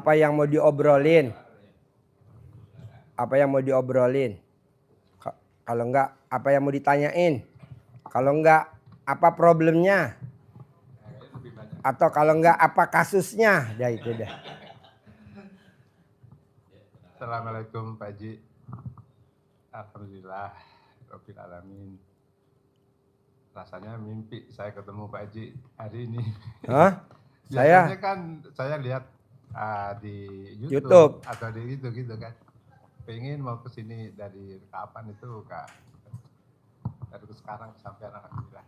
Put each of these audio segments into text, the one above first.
Apa yang mau diobrolin? Apa yang mau diobrolin? Kalau enggak, apa yang mau ditanyain? Kalau enggak, apa problemnya? Atau kalau enggak, apa kasusnya? Dah itu dah. Assalamualaikum Pak Haji. Alhamdulillah Rabbil Alamin. Rasanya mimpi saya ketemu Pak Haji hari ini. Hah? Biasanya kan saya lihat di YouTube atau di gitu kan. Pengen mau ke sini dari kapan itu Kak. Dari sekarang sampai alhamdulillah.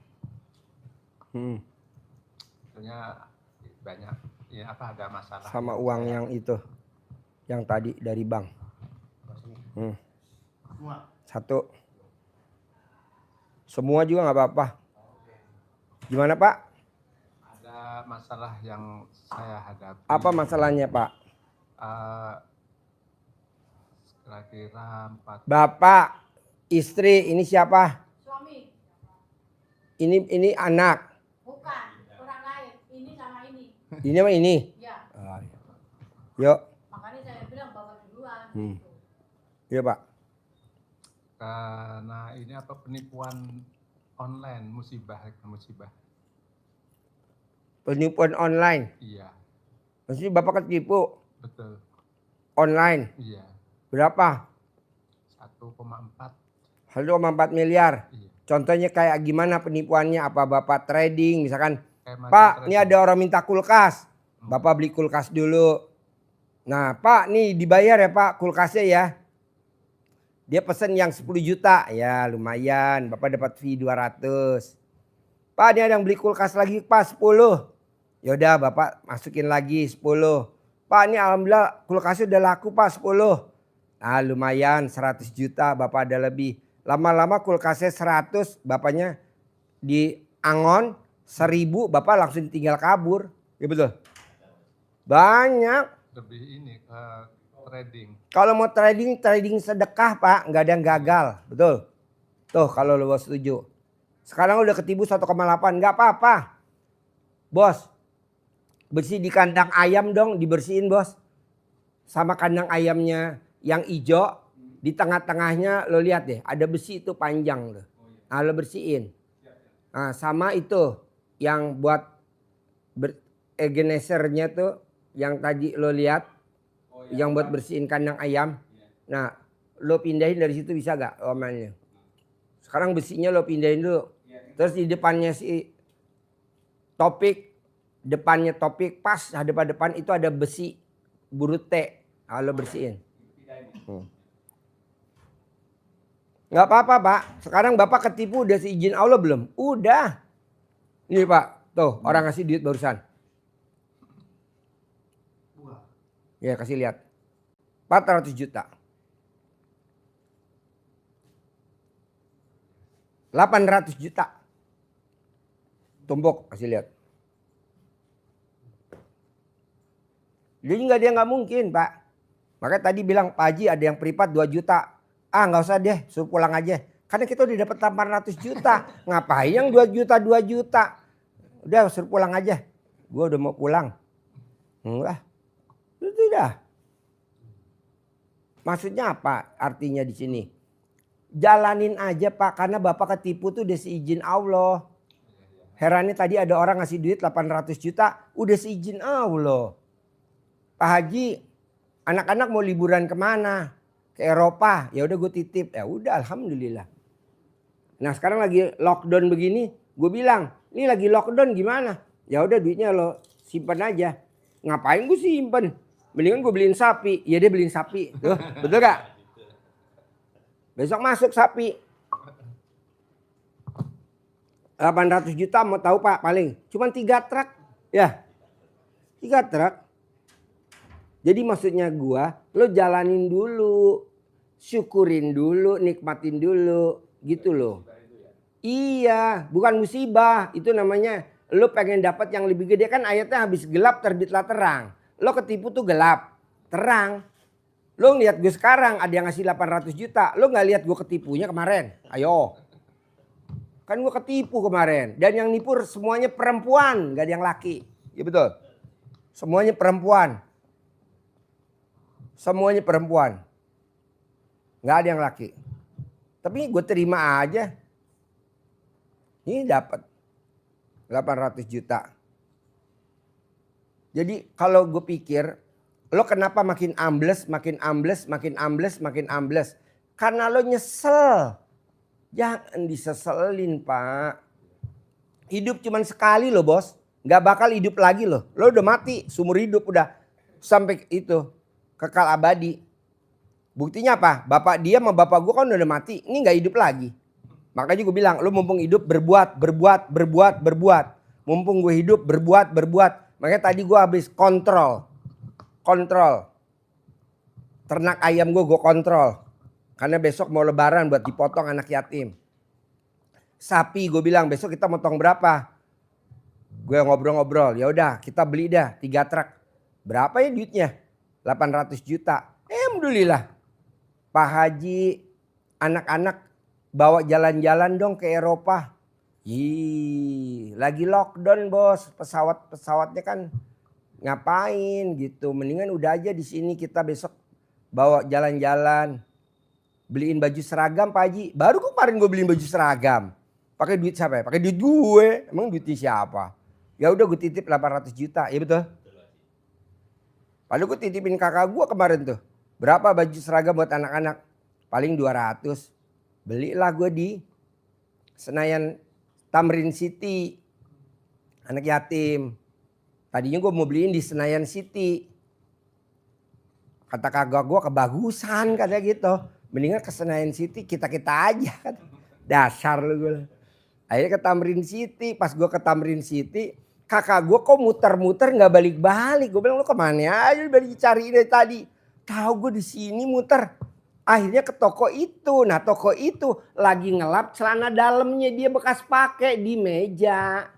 Sebenarnya banyak ya ada masalah. Sama uang yang itu. Yang tadi dari bank. Satu. Semua juga nggak apa-apa. Gimana Pak? Ada masalah yang saya hadapi. Apa masalahnya Pak? Kira-kira 4. Bapak, istri, ini siapa? Suami. Ini anak. Bukan, orang lain. Ini sama ini. Ini sama ini? Ya. Yuk. Makanya saya bilang bapak duluan. Iya Pak. Karena ini apa penipuan online, musibah. Penipuan online? Iya. Maksudnya Bapak ketipu? Betul. Online? Iya. Berapa? 1,4. 1,4 miliar? Iya. Contohnya kayak gimana penipuannya? Apa Bapak trading misalkan? Pak, ini ada orang minta kulkas. Bapak beli kulkas dulu. Nah Pak, nih dibayar ya Pak kulkasnya ya. Dia pesen yang 10 juta. Ya lumayan, Bapak dapat fee 200. Pak, ini ada yang beli kulkas lagi Pak 10. Yaudah Bapak masukin lagi 10. Pak, ini alhamdulillah kulkasnya udah laku Pak 10. Nah lumayan 100 juta Bapak ada lebih. Lama-lama kulkasnya 100, Bapaknya di angon 1000, Bapak langsung tinggal kabur. Ya betul? Banyak. Lebih ini ke trading. Kalau mau trading sedekah Pak, nggak ada yang gagal. Betul? Tuh kalau lu setuju. Sekarang udah ketipu 1,8, nggak apa-apa. Bos, bersih di kandang ayam dong, dibersihin bos. Sama kandang ayamnya yang hijau, di tengah-tengahnya lo lihat deh, ada besi itu panjang tuh. Nah lo bersihin. Nah sama itu yang buat egenesernya tuh, yang tadi lo lihat, yang buat bersihin kandang ayam. Nah lo pindahin dari situ bisa gak omelnya? Sekarang besinya lo pindahin dulu. Terus di depannya si topik, depannya topik pas hadap depan itu ada besi burute. Nah, lo bersihin. Nggak apa-apa Pak. Sekarang Bapak ketipu udah seizin Allah belum? Udah. Nih Pak, tuh orang ngasih duit barusan. Ya kasih lihat. 400 juta. 800 juta. Tumpuk kasih lihat. Jadi nggak mungkin Pak. Makanya tadi bilang Pak Haji ada yang privat 2 juta. Ah nggak usah deh, suruh pulang aja. Karena kita udah dapat 800 juta. Ngapain yang 2 juta, 2 juta. Udah suruh pulang aja. Gue udah mau pulang. Enggak. Itu dah. Maksudnya apa artinya di sini? Jalanin aja Pak, karena Bapak ketipu tuh udah seizin Allah. Herannya tadi ada orang ngasih duit 800 juta, udah seizin Allah. Pak Haji, anak-anak mau liburan kemana? Ke Eropa, ya udah gue titip. Ya udah alhamdulillah. Nah sekarang lagi lockdown begini, gue bilang, ini lagi lockdown gimana? Ya udah duitnya lo simpan aja. Ngapain gue simpen? Mendingan gue beliin sapi. Ya dia beliin sapi. Tuh, betul gak? Besok masuk sapi. 800 juta mau tahu Pak paling. Cuman 3 truk. Ya. 3 truk. Jadi maksudnya gua, lo jalanin dulu. Syukurin dulu, nikmatin dulu. Gitu loh. Iya, bukan musibah. Itu namanya lo pengen dapat yang lebih gede. Kan ayatnya habis gelap terbitlah terang. Lo ketipu tuh gelap, terang. Lo ngeliat gue sekarang ada yang ngasih 800 juta. Lo gak lihat gue ketipunya kemarin? Ayo. Kan gue ketipu kemarin. Dan yang nipu semuanya perempuan. Gak ada yang laki. Ya betul. Semuanya perempuan. Semuanya perempuan. Nggak ada yang laki. Tapi gue terima aja. Ini dapat 800 juta. Jadi kalau gue pikir, lo kenapa makin ambles, makin ambles, makin ambles, makin ambles? Karena lo nyesel. Jangan diseselin, Pak. Hidup cuma sekali lo, bos. Gak bakal hidup lagi lo. Lo udah mati, seumur hidup udah. Sampai itu, kekal abadi. Buktinya apa? Bapak dia sama bapak gue kan udah mati. Ini gak hidup lagi. Makanya gue bilang, lo mumpung hidup berbuat. Mumpung gue hidup berbuat. Makanya tadi gue habis kontrol. Ternak ayam gue kontrol. Karena besok mau lebaran buat dipotong anak yatim. Sapi gue bilang besok kita motong berapa? Gue ngobrol-ngobrol. Ya udah kita beli dah 3 truk. Berapa ya duitnya? 800 juta. Alhamdulillah. Pak Haji, anak-anak bawa jalan-jalan dong ke Eropa. Lagi lockdown bos. Pesawatnya kan ngapain gitu. Mendingan udah aja di sini kita besok bawa jalan-jalan. Beliin baju seragam Pak Haji. Baru kemarin gue beliin baju seragam. Pakai duit siapa ya? Pakai duit gue. Emang duitnya siapa? Ya udah gue titip 800 juta. Ya betul? Padahal gue titipin kakak gue kemarin tuh. Berapa baju seragam buat anak-anak? Paling 200. Belilah gue di Senayan Tamrin City. Anak yatim. Tadinya gue mau beliin di Senayan City. Kata kakak gue kebagusan katanya gitu. Mendingan ke Senayan City kita aja kan. Dasar lu gue. Akhirnya ke Tamrin City. Pas gue ke Tamrin City. Kakak gue kok muter-muter gak balik-balik. Gue bilang lu kemana aja balik cari dari tadi. Tahu gue di sini muter. Akhirnya ke toko itu. Nah toko itu lagi ngelap celana dalamnya. Dia bekas pakai di meja.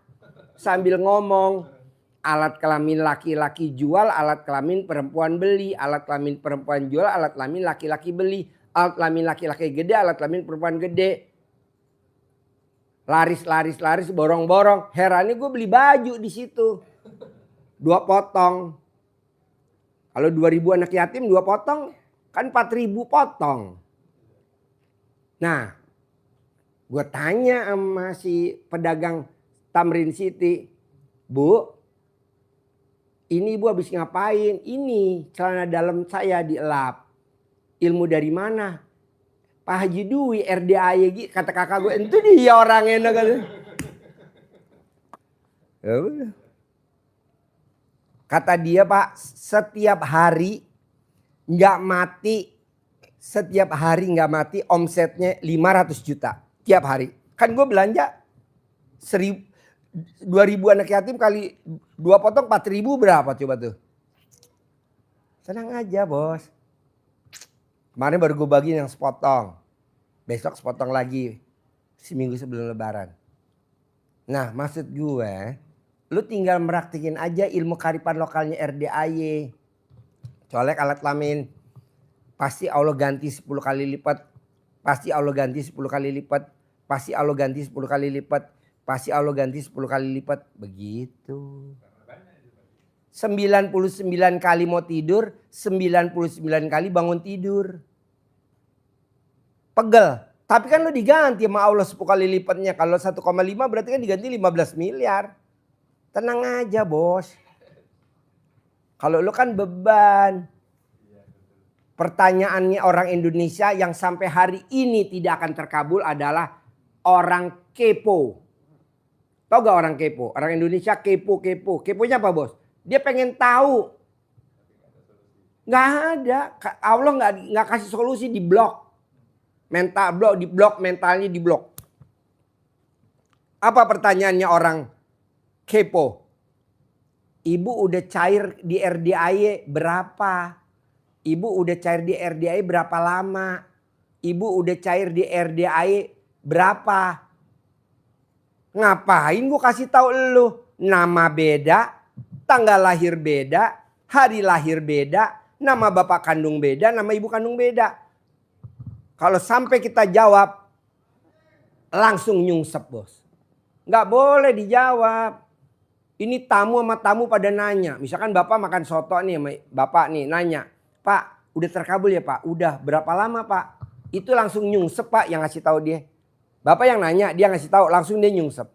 Sambil ngomong. Alat kelamin laki-laki jual. Alat kelamin perempuan beli. Alat kelamin perempuan jual. Alat kelamin laki-laki beli. Alat kelamin laki-laki gede, alat kelamin perempuan gede. Laris, borong-borong. Herannya gue beli baju di situ. 2 potong. Kalau 2.000 anak yatim 2 potong, kan 4.000 potong. Nah, gue tanya sama si pedagang Tamrin City. Bu, ini ibu habis ngapain? Ini celana dalam saya dielap. Ilmu dari mana? Pak Haji Dwi RDAY kata kakak gue itu dia orangnya katanya. Ya udah. Kata dia Pak setiap hari nggak mati omsetnya 500 juta tiap hari. Kan gue belanja 2.000 anak yatim kali 2 potong 4.000 berapa coba tuh? Tenang aja bos. Kemarin baru gue bagiin yang sepotong. Besok sepotong lagi. Seminggu sebelum lebaran. Nah maksud gue. Lu tinggal meraktikin aja ilmu kearifan lokalnya RDAY. Colek alat kelamin. Pasti Allah ganti 10 kali lipat. Pasti Allah ganti 10 kali lipat. Pasti Allah ganti 10 kali lipat. Pasti Allah ganti 10 kali lipat. Begitu. 99 kali mau tidur, 99 kali bangun tidur. Pegel. Tapi kan lo diganti sama Allah 10 kali lipatnya. Kalau 1,5 berarti kan diganti 15 miliar. Tenang aja bos. Kalau lo kan beban. Pertanyaannya orang Indonesia yang sampai hari ini tidak akan terkabul adalah orang kepo. Tahu gak orang kepo? Orang Indonesia kepo. Keponya apa bos? Dia pengen tahu. Nggak ada. Allah nggak kasih solusi, di blok. Mental blok, di blok, mentalnya di blok. Apa pertanyaannya orang kepo? Ibu udah cair di RDAY berapa? Ibu udah cair di RDAY berapa lama? Ibu udah cair di RDAY berapa? Ngapain gue kasih tahu lu? Nama beda, tanggal lahir beda, hari lahir beda, nama bapak kandung beda, nama ibu kandung beda. Kalau sampai kita jawab, langsung nyungsep bos. Nggak boleh dijawab. Ini tamu sama tamu pada nanya. Misalkan bapak makan soto nih, bapak nih nanya. Pak, udah terkabul ya Pak? Udah. Berapa lama Pak? Itu langsung nyungsep Pak yang ngasih tahu dia. Bapak yang nanya, dia ngasih tahu, langsung dia nyungsep.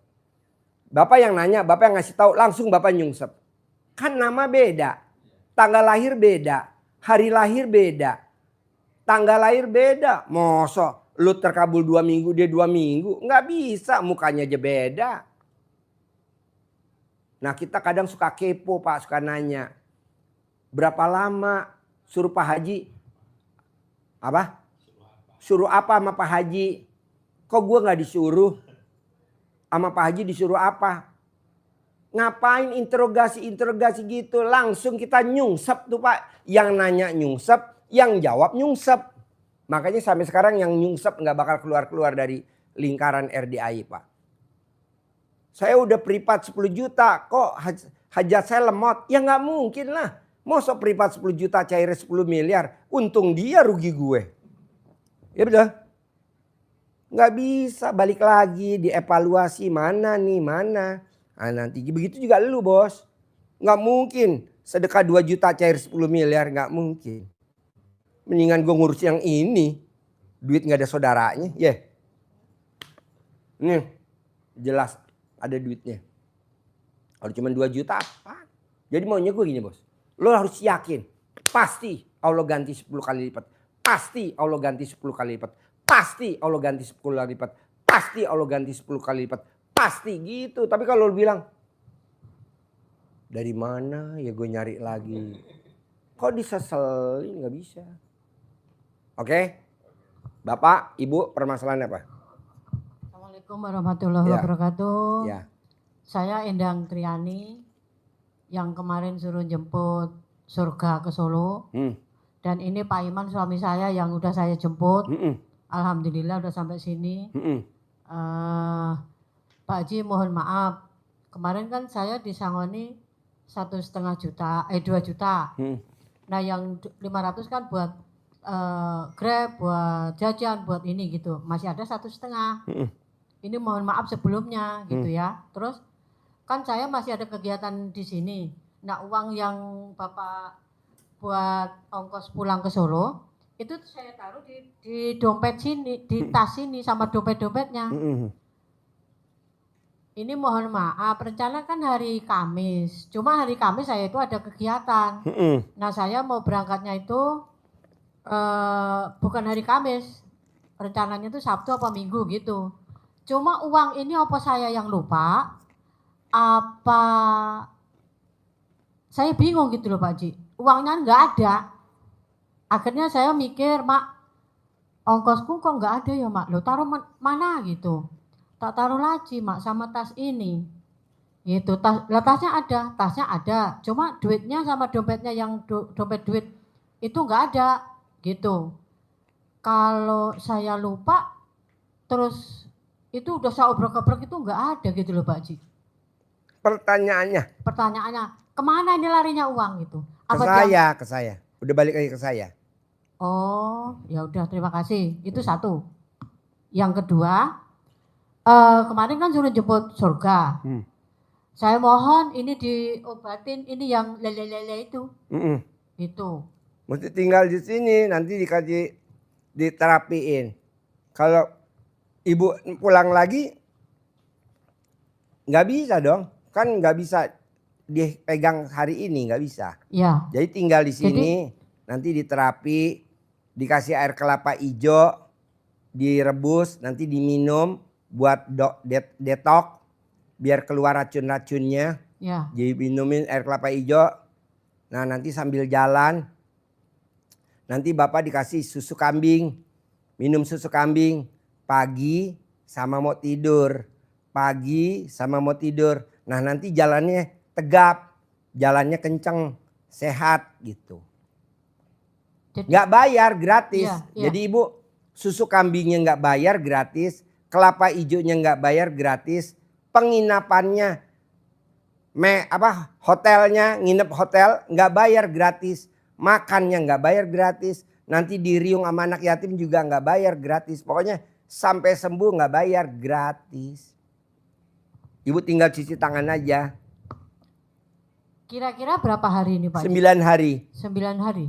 Bapak yang nanya, Bapak yang ngasih tahu, langsung Bapak nyungsep. Kan nama beda. Tanggal lahir beda. Hari lahir beda. Tanggal lahir beda. Mosok lu terkabul 2 minggu, dia 2 minggu. Nggak bisa, mukanya aja beda. Nah kita kadang suka kepo Pak, suka nanya. Berapa lama suruh Pak Haji? Apa? Suruh apa sama Pak Haji? Kok gue gak disuruh? Sama Pak Haji disuruh apa? Ngapain interogasi gitu? Langsung kita nyungsep tuh Pak. Yang nanya nyungsep, yang jawab nyungsep. Makanya sampai sekarang yang nyungsep gak bakal keluar-keluar dari lingkaran RDI Pak. Saya udah privat 10 juta, kok hajat saya lemot? Ya gak mungkin lah. Masa privat 10 juta cairnya 10 miliar. Untung dia, rugi gue. Ya betul. Nggak bisa, balik lagi dievaluasi mana nih, mana. Nah, nanti begitu juga lu bos. Nggak mungkin sedekah 2 juta cair 10 miliar, nggak mungkin. Mendingan gue ngurus yang ini. Duit nggak ada saudaranya. Ya. Nih jelas ada duitnya. Kalau cuma 2 juta apa? Jadi maunya gue gini bos. Lo harus yakin. Pasti Allah ganti 10 kali lipat. Pasti Allah ganti 10 kali lipat. Pasti Allah ganti 10 kali lipat. Pasti Allah ganti 10 kali lipat. Pasti gitu. Tapi kalau lu bilang, dari mana ya gue nyari lagi. Kok diseselin, gak bisa. Oke. Bapak, Ibu, permasalahannya apa? Assalamualaikum warahmatullahi Ya. wabarakatuh. Ya. Saya Endang Triani yang kemarin suruh jemput surga ke Solo. Dan ini Pak Iman suami saya yang udah saya jemput. Alhamdulillah udah sampai sini. Pak Haji mohon maaf. Kemarin kan saya disangoni 1,5 juta, 2 juta. Nah yang 500 kan buat Grab, buat jajan, buat ini gitu. Masih ada 1,5. Ini mohon maaf sebelumnya gitu ya. Terus kan saya masih ada kegiatan di sini. Nah uang yang Bapak buat ongkos pulang ke Solo itu saya taruh di dompet sini, di tas sini sama dompet-dompetnya. Ini mohon maaf, rencana kan hari Kamis. Cuma hari Kamis saya itu ada kegiatan. Nah saya mau berangkatnya itu bukan hari Kamis. Rencananya itu Sabtu apa Minggu gitu. Cuma uang ini apa saya yang lupa? Apa saya bingung gitu loh Pak Haji. Uangnya nggak ada. Akhirnya saya mikir, Mak, ongkosku kok nggak ada ya Mak. Lo taruh mana gitu. Tak taruh lagi Mak sama tas ini. Gitu. Tasnya ada. Cuma duitnya sama dompetnya yang dompet duit itu nggak ada gitu. Kalau saya lupa terus itu udah saya obrol-obrol itu nggak ada gitu loh Pak Haji. Pertanyaannya, kemana ini larinya uang gitu? Ke saya. Udah balik lagi ke saya. Oh, ya udah terima kasih. Itu satu. Yang kedua, kemarin kan suruh jemput surga. Saya mohon ini diobatin, ini yang lele-lele itu. Itu. Mesti tinggal di sini, nanti dikasih diterapiin. Kalau ibu pulang lagi, nggak bisa dong. Kan nggak bisa dipegang hari ini, nggak bisa. Ya. Jadi tinggal di sini, nanti diterapi, dikasih air kelapa hijau, direbus, nanti diminum buat detok, biar keluar racun-racunnya. Ya. Jadi minumin air kelapa hijau. Nah nanti sambil jalan, nanti Bapak dikasih susu kambing, minum susu kambing pagi sama mau tidur, pagi sama mau tidur. Nah nanti jalannya tegap, jalannya kenceng, sehat gitu. Nggak bayar, gratis. Iya. Jadi ibu susu kambingnya nggak bayar, gratis. Kelapa hijaunya nggak bayar, gratis. Penginapannya, hotelnya, nginep hotel nggak bayar, gratis. Makannya nggak bayar, gratis. Nanti di riung sama anak yatim juga nggak bayar, gratis. Pokoknya sampai sembuh nggak bayar, gratis. Ibu tinggal cuci tangan aja. Kira-kira berapa hari ini Pak? 9 hari. 9 hari.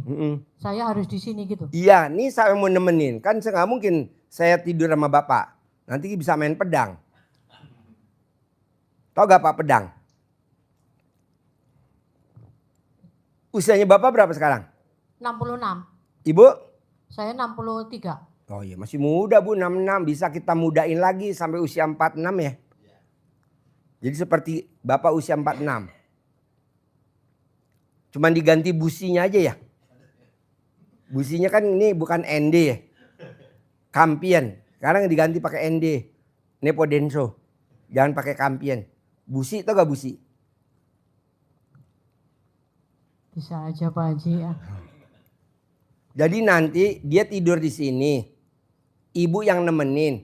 Saya harus di sini gitu. Iya, nih saya mau nemenin. Kan nggak mungkin saya tidur sama Bapak. Nanti bisa main pedang. Tahu gak Pak pedang? Usianya Bapak berapa sekarang? 66. Ibu? Saya 63. Oh iya masih muda Bu, 66. Bisa kita mudain lagi sampai usia 46 ya. Jadi seperti Bapak usia 46. Cuman diganti businya aja ya. Businya kan ini bukan ND ya. Kampian. Sekarang diganti pakai ND. Nepodenso. Jangan pakai kampian. Busi tau gak busi? Bisa aja Pak Haji ya. Jadi nanti dia tidur di sini. Ibu yang nemenin.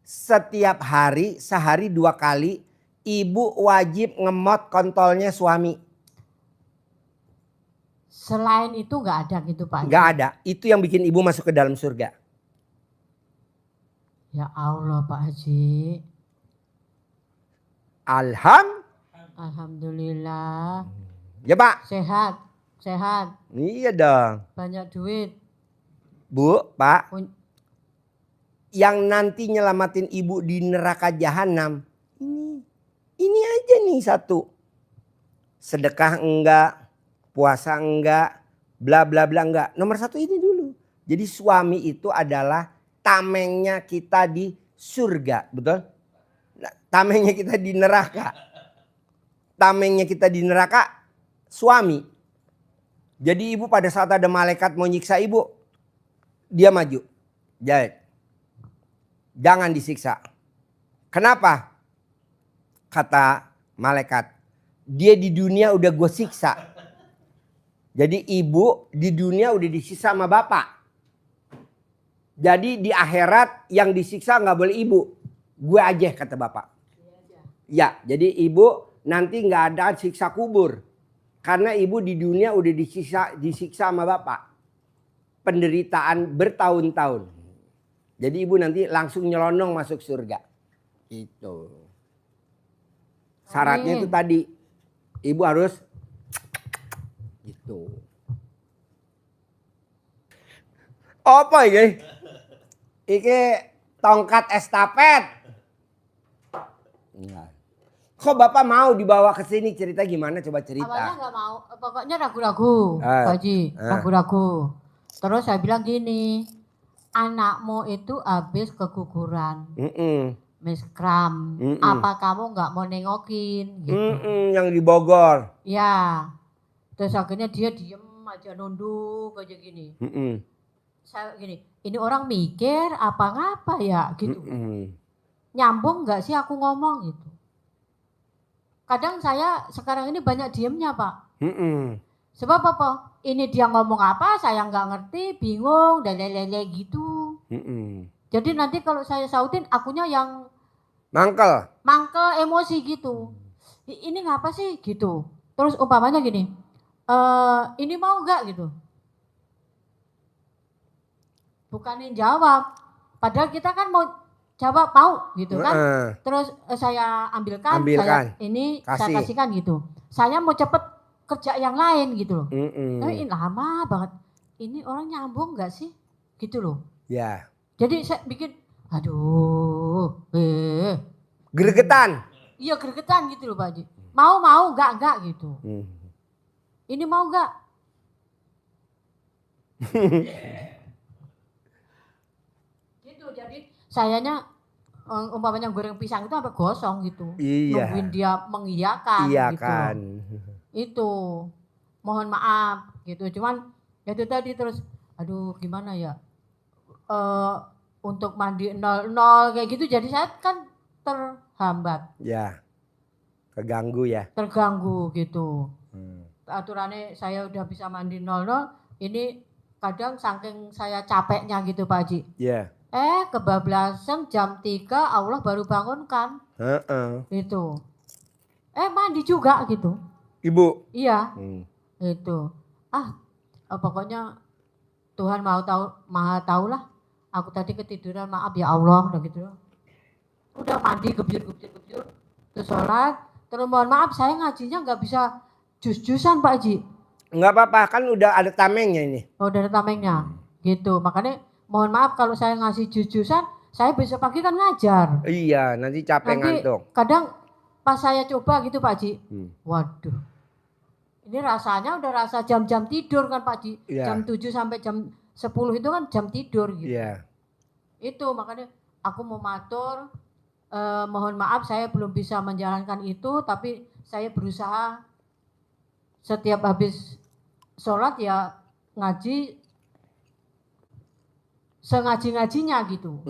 Setiap hari, sehari 2 kali. Ibu wajib ngemot kontolnya suami. Selain itu nggak ada gitu Pak Haji? Nggak ada. Itu yang bikin ibu masuk ke dalam surga. Ya Allah Pak Haji. Alhamdulillah. Ya Pak. Sehat. Sehat. Iya dong. Banyak duit. Bu, Pak. Yang nanti nyelamatin ibu di neraka jahanam. Ini aja nih satu. Sedekah enggak. Puasa enggak. Bla bla bla enggak. Nomor 1 ini dulu. Jadi suami itu adalah tamengnya kita di surga. Betul? Nah, tamengnya kita di neraka. Tamengnya kita di neraka suami. Jadi ibu pada saat ada malaikat mau nyiksa ibu. Dia maju. Jangan disiksa. Kenapa? Kata malaikat. Dia di dunia udah gue siksa. Jadi ibu di dunia udah disiksa sama bapak. Jadi di akhirat yang disiksa gak boleh ibu. Gue aja kata bapak. Ya jadi ibu nanti gak ada siksa kubur. Karena ibu di dunia udah disiksa sama bapak. Penderitaan bertahun-tahun. Jadi ibu nanti langsung nyelonong masuk surga. Itu. Syaratnya itu tadi. Ibu harus gitu. Apa ini? Iki tongkat estafet. Enggak. Kok Bapak mau dibawa ke sini, cerita gimana? Coba cerita. Awalnya nggak mau, pokoknya ragu-ragu, Pak Haji, ragu-ragu. Terus saya bilang gini, anakmu itu habis keguguran, miskram. Apa kamu nggak mau nengokin? Gitu. Yang di Bogor. Ya, terus akhirnya dia diem aja nunduk aja gini. Saya gini, ini orang mikir apa ngapa ya gitu. Nyambung nggak sih aku ngomong gitu. Kadang saya sekarang ini banyak diemnya Pak. Sebab apa? Ini dia ngomong apa saya nggak ngerti, bingung, dan lele gitu. Jadi nanti kalau saya sautin akunya yang mangkel emosi gitu. Ini ngapa sih gitu. Terus umpamanya gini, ini mau nggak gitu. Bukanin jawab. Padahal kita kan mau jawab mau gitu kan. Terus saya ambilkan. Saya kasihkan gitu. Saya mau cepet kerja yang lain gitu loh. Tapi ini lama banget. Ini orang nyambung nggak sih? Gitu loh. Ya. Jadi saya bikin, aduh, gregetan. Iya gregetan gitu loh Pak Haji. Mau nggak gitu. Ini mau nggak? Gitu jadi sayanya umpamanya goreng pisang itu sampai gosong gitu. Iya. Nungguin dia mengiyakan gitu. Itu mohon maaf gitu. Cuman itu tadi terus aduh gimana ya. Untuk mandi 00 kayak gitu jadi saya kan terhambat. Ya. Terganggu ya. Terganggu gitu. Aturannya saya udah bisa mandi 00, ini kadang saking saya capeknya gitu Pak Haji. Iya. Kebablasan jam 3 Allah baru bangunkan. Itu. Mandi juga gitu. Ibu? Iya. Itu. Pokoknya Tuhan maha tahu lah. Aku tadi ketiduran, maaf ya Allah udah gitu. Udah mandi gebyur. Terus sholat, Terus mohon maaf saya ngajinya nggak bisa jus-jusan Pak Haji. Nggak apa-apa, kan udah ada tamengnya ini. Oh dari tamengnya, gitu. Makanya mohon maaf kalau saya ngasih jus-jusan, saya besok pagi kan ngajar. Iya, nanti capek Nanti ngantuk. kadang pas saya coba gitu Pak Haji, waduh. Ini rasanya udah rasa jam-jam tidur kan Pak Haji. Iya. Jam 7 sampai jam 10 itu kan jam tidur gitu. Iya. Itu makanya aku mau matur, mohon maaf saya belum bisa menjalankan itu, tapi saya berusaha setiap habis sholat ya ngaji sengaji-ngajinya gitu.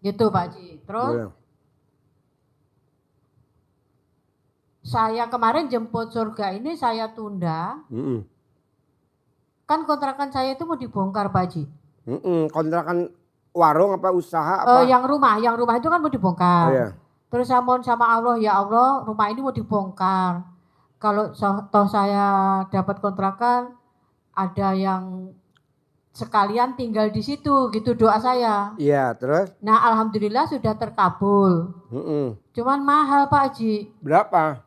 Gitu Pak Haji. Terus saya kemarin jemput surga ini saya tunda. Kan kontrakan saya itu mau dibongkar Pak Haji. Kontrakan warung apa usaha apa? Yang rumah itu kan mau dibongkar. Oh, iya. Terus saya mohon sama Allah, ya Allah rumah ini mau dibongkar. Kalau toh saya dapat kontrakan, ada yang sekalian tinggal di situ, gitu doa saya. Iya, terus? Nah alhamdulillah sudah terkabul. Cuman mahal Pak Haji. Berapa?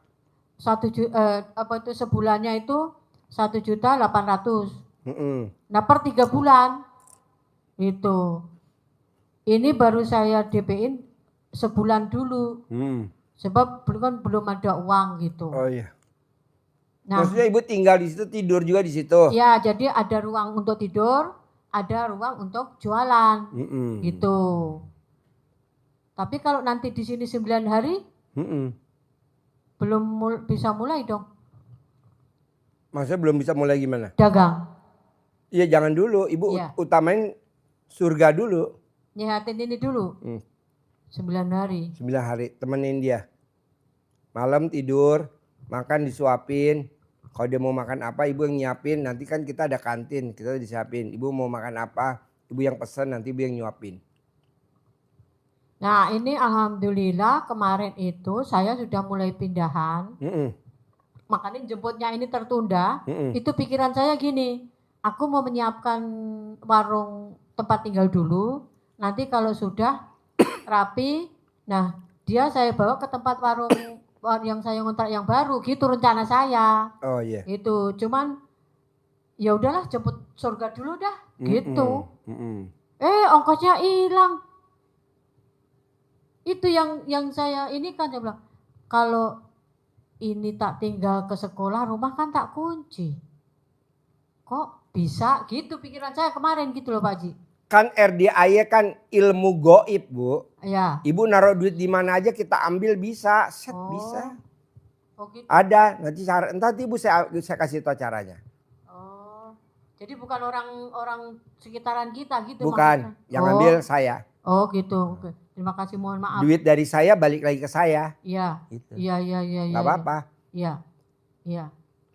Sebulannya itu 1.800.000. Nah per 3 bulan itu. Ini baru saya DP-in sebulan dulu. Sebab belum ada uang gitu. Oh iya. Nah, maksudnya ibu tinggal di situ, tidur juga di situ? Ya, jadi ada ruang untuk tidur, ada ruang untuk jualan. Gitu. Tapi kalau nanti di sini 9 hari, belum bisa mulai dong. Maksudnya belum bisa mulai gimana? Dagang. Iya jangan dulu, ibu utamain surga dulu. Nyehatin ini dulu. 9 hari. 9 hari, temenin dia. Malam tidur, makan disuapin. Kalau dia mau makan apa, ibu yang nyiapin. Nanti kan kita ada kantin, kita disiapin. Ibu mau makan apa, ibu yang pesen, nanti ibu yang nyuapin. Nah ini alhamdulillah kemarin itu saya sudah mulai pindahan. Makanya jemputnya ini tertunda. Itu pikiran saya gini, aku mau menyiapkan warung tempat tinggal dulu. Nanti kalau sudah rapi, nah dia saya bawa ke tempat warung yang saya ngontrak yang baru, gitu rencana saya. Oh iya. Itu cuman ya udahlah jemput surga dulu dah, gitu. Ongkosnya hilang. Itu yang saya ini kan saya bilang, kalau ini tak tinggal ke sekolah, rumah kan tak kunci. Kok bisa gitu pikiran saya kemarin gitu loh Pak Haji. Kan RDAY kan ilmu goib Bu. Iya. Ibu naruh duit di mana aja kita ambil bisa, bisa. Oh gitu. Ada, nanti ibu saya kasih tahu caranya. Oh, jadi bukan orang sekitaran kita gitu bukan, maksudnya. Yang ambil saya. Oh gitu. Oke. Terima kasih, mohon maaf. Duit dari saya balik lagi ke saya. Iya. Gitu. Iya. Gak apa-apa. Iya.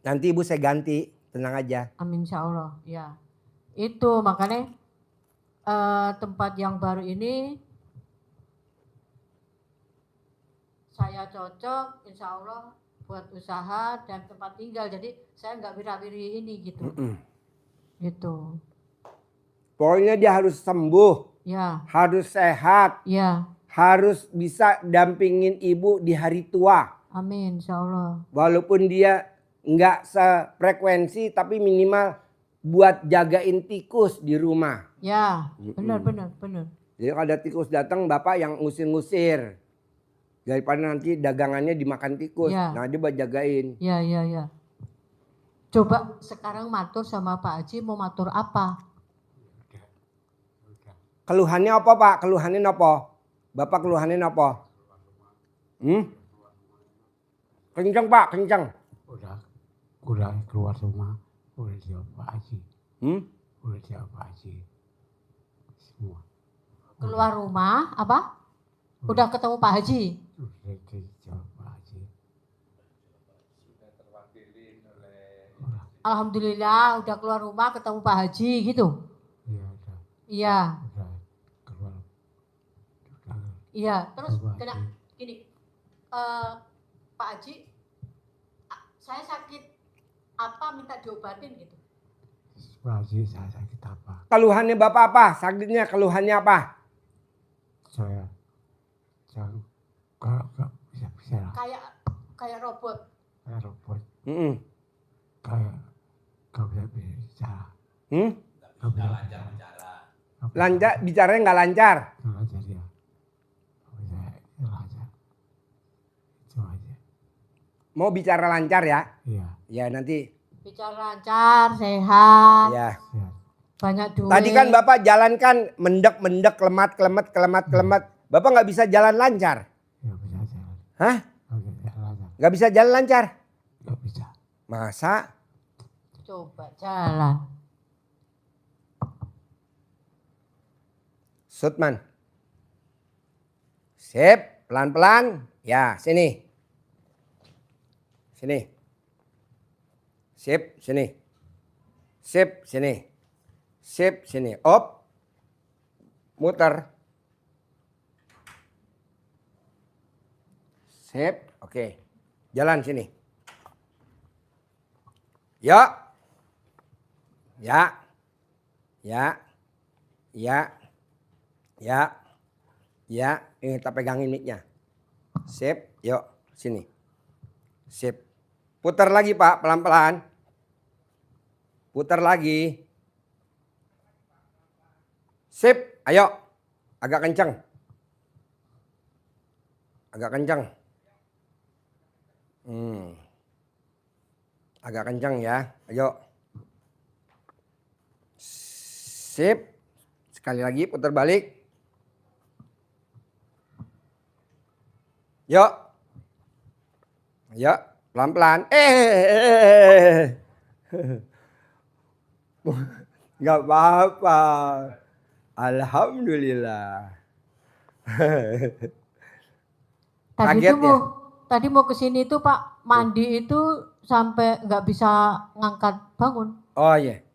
Nanti ibu saya ganti, tenang aja. Amin insya Allah. Ya. Itu makanya tempat yang baru ini saya cocok insya Allah buat usaha dan tempat tinggal. Jadi saya nggak wira-wiri ini gitu. Gitu. Pokoknya dia harus sembuh. Ya. Harus sehat. Ya. Harus bisa dampingin ibu di hari tua. Amin insya Allah. Walaupun dia nggak sefrekuensi tapi minimal buat jagain tikus di rumah. Ya, benar. Jadi kalau ada tikus datang bapak yang ngusir-ngusir. Daripada nanti dagangannya dimakan tikus. Ya. Nah dia buat jagain. Ya. Coba sekarang matur sama Pak Haji mau matur apa? Keluhannya apa Pak? Keluhannya apa? Bapak keluhannya apa? Kencang Pak, kencang. Udah keluar rumah, udah jawab Pak Haji. Udah jawab Pak Haji. Semua. Keluar rumah apa? Udah ketemu Pak Haji? Udah dijawab Pak Haji. Alhamdulillah udah keluar rumah ketemu Pak Haji gitu. Iya udah. Iya. Udah keluar. Iya. Terus Pak kena Haji. gini, Pak Haji, saya sakit apa minta diobatin gitu. Pak Haji saya sakit apa? Keluhannya bapak apa? Sakitnya keluhannya apa? Saya kalau nggak bisa bicara. Kayak robot. Kayak robot. Mm-mm. Kayak gak bisa bicara. Hmm? Gak bisa bicara. Lancar, bicaranya nggak lancar. Gak lancar ya. Gak bisa lancar. Itu aja. Mau bicara lancar ya? Iya. Ya nanti. Bicara lancar, sehat, Ya. Siap. banyak duit. Tadi kan Bapak jalankan mendek, kelemat. Bapak nggak bisa jalan lancar. Gak bisa jalan. Hah? Gak bisa lancar. Nggak bisa jalan lancar? Gak bisa. Masa? Coba jalan. Sutman. Sip, pelan-pelan. Ya, sini. Sini. Sip, sini. Sip, sini. Sip, sini. Op. Muter. Sip, oke. Jalan sini. Ya. Ya. Ya. Ya. Ya. Ya. Ini kita pegangin mic-nya. Sip, yuk sini. Sip. Putar lagi Pak, pelan-pelan. Putar lagi. Sip, ayo. Agak kencang. Agak kencang. Agak kencang ya. Ayo. Sip. Sekali lagi putar balik. Yuk. Yuk, pelan-pelan. Nggak apa-apa. Alhamdulillah. Kaget ya? Tadi mau ke sini tuh Pak, mandi itu sampai nggak bisa ngangkat bangun. Oh iya.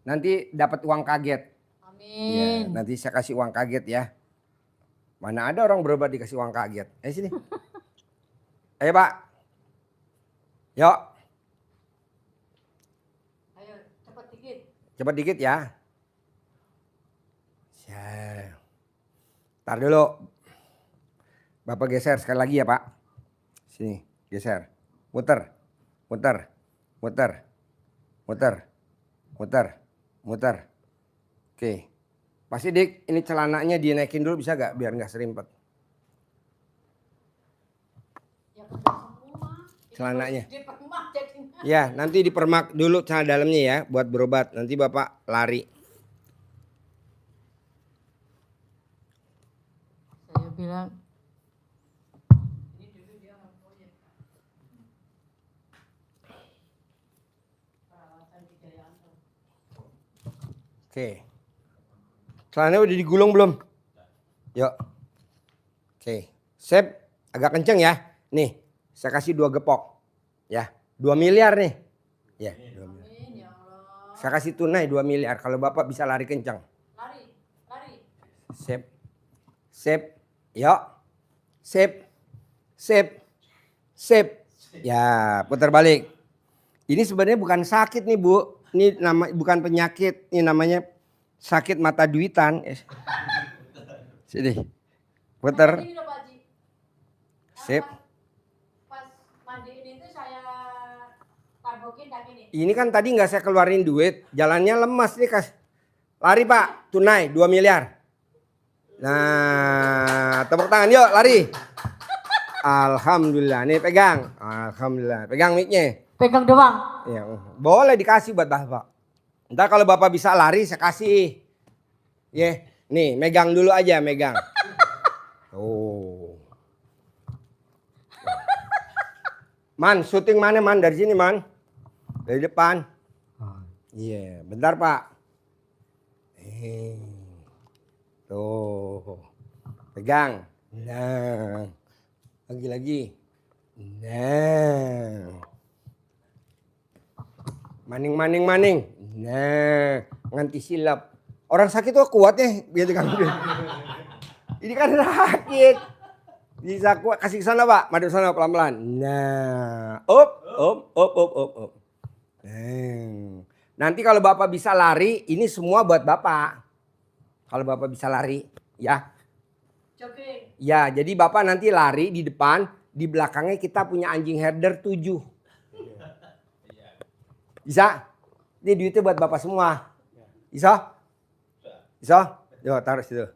Nanti dapat uang kaget. Amin. Ya, nanti saya kasih uang kaget ya. Mana ada orang berobat dikasih uang kaget. Sini. Ayo Pak. Yuk. Ayo, cepat dikit. Cepat dikit ya. Ntar dulu. Bapak geser sekali lagi ya Pak. Sini, geser. Muter. Muter. Muter. Muter. Muter. Muter. Oke. Pak Sidik, ini celananya dinaikin dulu bisa gak? Biar gak serimpet. Ya udah semua. Celananya. Dipermak jadinya. Ya, nanti dipermak dulu celana dalamnya ya. Buat berobat. Nanti Bapak lari. Saya bilang. Ini dulu dia ngomongnya. Perawatan di Jayanto. Oke. Celananya udah digulung belum? Yuk. Oke. Sip. Agak kenceng ya. Nih. Saya kasih 2 gepok. Ya. 2 miliar nih. Ya. 2 miliar. Amin ya Allah. Saya kasih tunai 2 miliar. Kalau Bapak bisa lari kencang. Lari. Lari. Sip. Sip. Yuk. Sip. Sip. Sip. Ya. Putar balik. Ini sebenarnya bukan sakit nih Bu. Ini bukan penyakit. Ini namanya sakit mata duitan. Sini. Putar. Ini loh Pak Haji. Sip. Pas mandiin itu saya karbokin kaki nih. Ini kan tadi nggak saya keluarin duit. Jalannya lemas nih kas. Lari Pak. Tunai 2 miliar. Nah. Tepuk tangan yuk lari. Alhamdulillah. Nih pegang. Alhamdulillah. Pegang mic-nya. Pegang doang. Ya, boleh dikasih buat Bapak. Ntar kalau Bapak bisa lari saya kasih. Ya, nih megang dulu aja, megang. Oh. Man, syuting mana Man? Dari sini Man. Dari depan. Iya, bentar Pak. Tuh. Pegang. Nah. Lagi-lagi. Nah. Maning. Nah, nganti silap. Orang sakit tuh kuat ya, gitu kan. Ini kan sakit. Bisa kuat, kasih ke sana Pak, madu sana pelan-pelan. Nah, up. Nanti kalau Bapak bisa lari, ini semua buat Bapak. Kalau Bapak bisa lari, ya. Jogging. Ya, jadi Bapak nanti lari di depan, Di belakangnya kita punya anjing herder 7. Bisa? Ini duitnya buat bapak semua. Bisa? Bisa? Yo, taruh situ.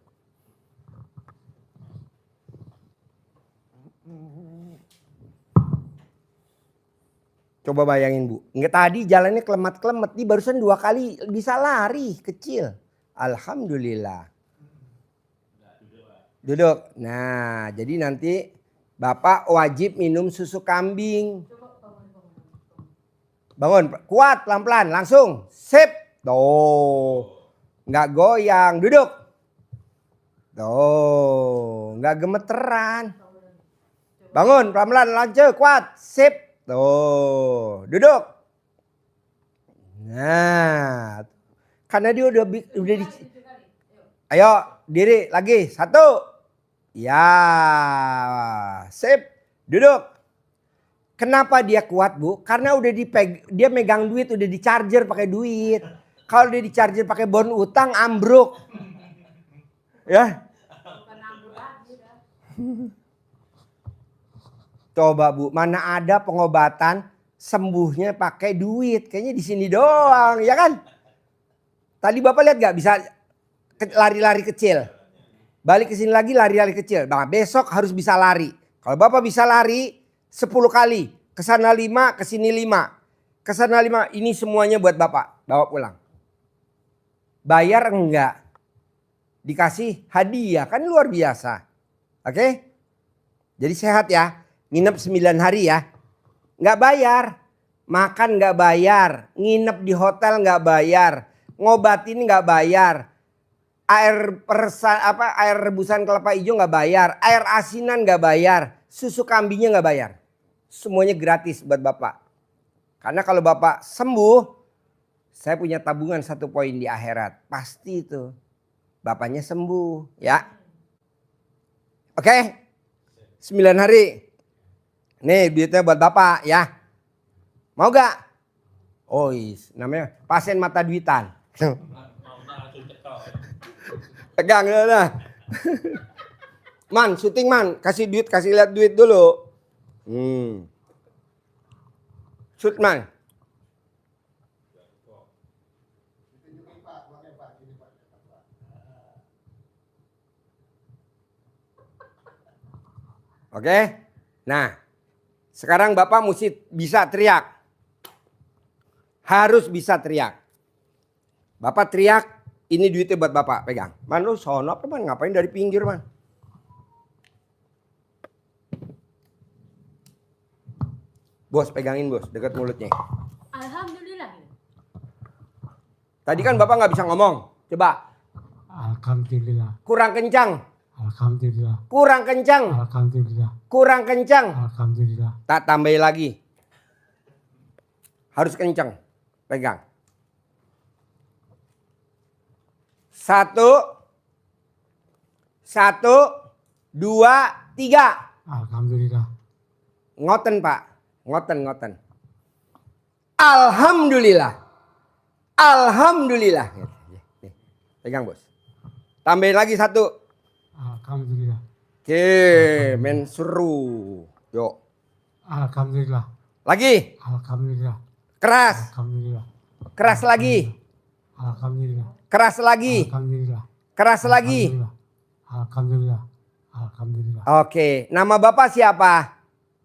Coba bayangin Bu. Nggak, tadi jalannya kelemat-kelemet. Dia barusan 2 kali bisa lari kecil. Alhamdulillah. Duduk. Nah, jadi nanti Bapak wajib minum susu kambing. Bangun, kuat, pelan-pelan, langsung. Sip. Tuh. Nggak goyang, duduk. Tuh, nggak gemeteran. Bangun, pelan-pelan, lanjut, kuat. Sip. Tuh, duduk. Nah, karena dia udah di... Ayo, diri lagi. 1. Ya, sip. Duduk. Kenapa dia kuat Bu? Karena udah dia megang duit, udah di charger pakai duit. Kalau dia di charger pakai bon utang ambruk. Ya. Coba Bu, mana ada pengobatan sembuhnya pakai duit? Kayaknya di sini doang, ya kan? Tadi Bapak lihat gak bisa lari-lari kecil? Balik ke sini lagi lari-lari kecil. Nah, besok harus bisa lari. Kalau Bapak bisa lari 10 kali, ke sana 5, ke sini 5. Ke sana 5, ini semuanya buat Bapak, bawa pulang. Bayar enggak? Dikasih hadiah, kan luar biasa. Oke? Jadi sehat ya. Nginep 9 hari ya. Enggak bayar. Makan enggak bayar. Nginep di hotel enggak bayar. Ngobatin enggak bayar. Air rebusan kelapa hijau nggak bayar, air asinan nggak bayar, susu kambingnya nggak bayar, semuanya gratis buat Bapak. Karena kalau Bapak sembuh, saya punya tabungan 1 poin di akhirat, pasti itu Bapaknya sembuh, ya. Oke, 9 hari, nih duitnya buat Bapak ya, mau gak? Oh, namanya pasien mata duitan. Pegang lah. Man, syuting man, kasih lihat duit dulu. Shoot man. Oke. Nah, sekarang Bapak mesti bisa teriak. Harus bisa teriak. Bapak teriak. Ini duitnya buat Bapak, pegang. Man, lu sono apa man? Ngapain dari pinggir man? Bos, pegangin bos, dekat mulutnya. Alhamdulillah. Tadi kan Bapak nggak bisa ngomong. Coba. Alhamdulillah. Kurang kencang. Alhamdulillah. Kurang kencang. Alhamdulillah. Kurang kencang. Alhamdulillah. Tak tambah lagi. Harus kencang. Pegang. 1, 2, 3. Alhamdulillah. Ngoten Pak. Ngoten. Alhamdulillah. Alhamdulillah. Nih, pegang bos. Tambahin lagi 1. Alhamdulillah. Oke, men seru. Yuk. Alhamdulillah. Lagi. Alhamdulillah. Keras. Alhamdulillah. Keras lagi. Alhamdulillah. Keras lagi. Alhamdulillah. Keras lagi. Alhamdulillah. Alhamdulillah. Oke, nama Bapak siapa?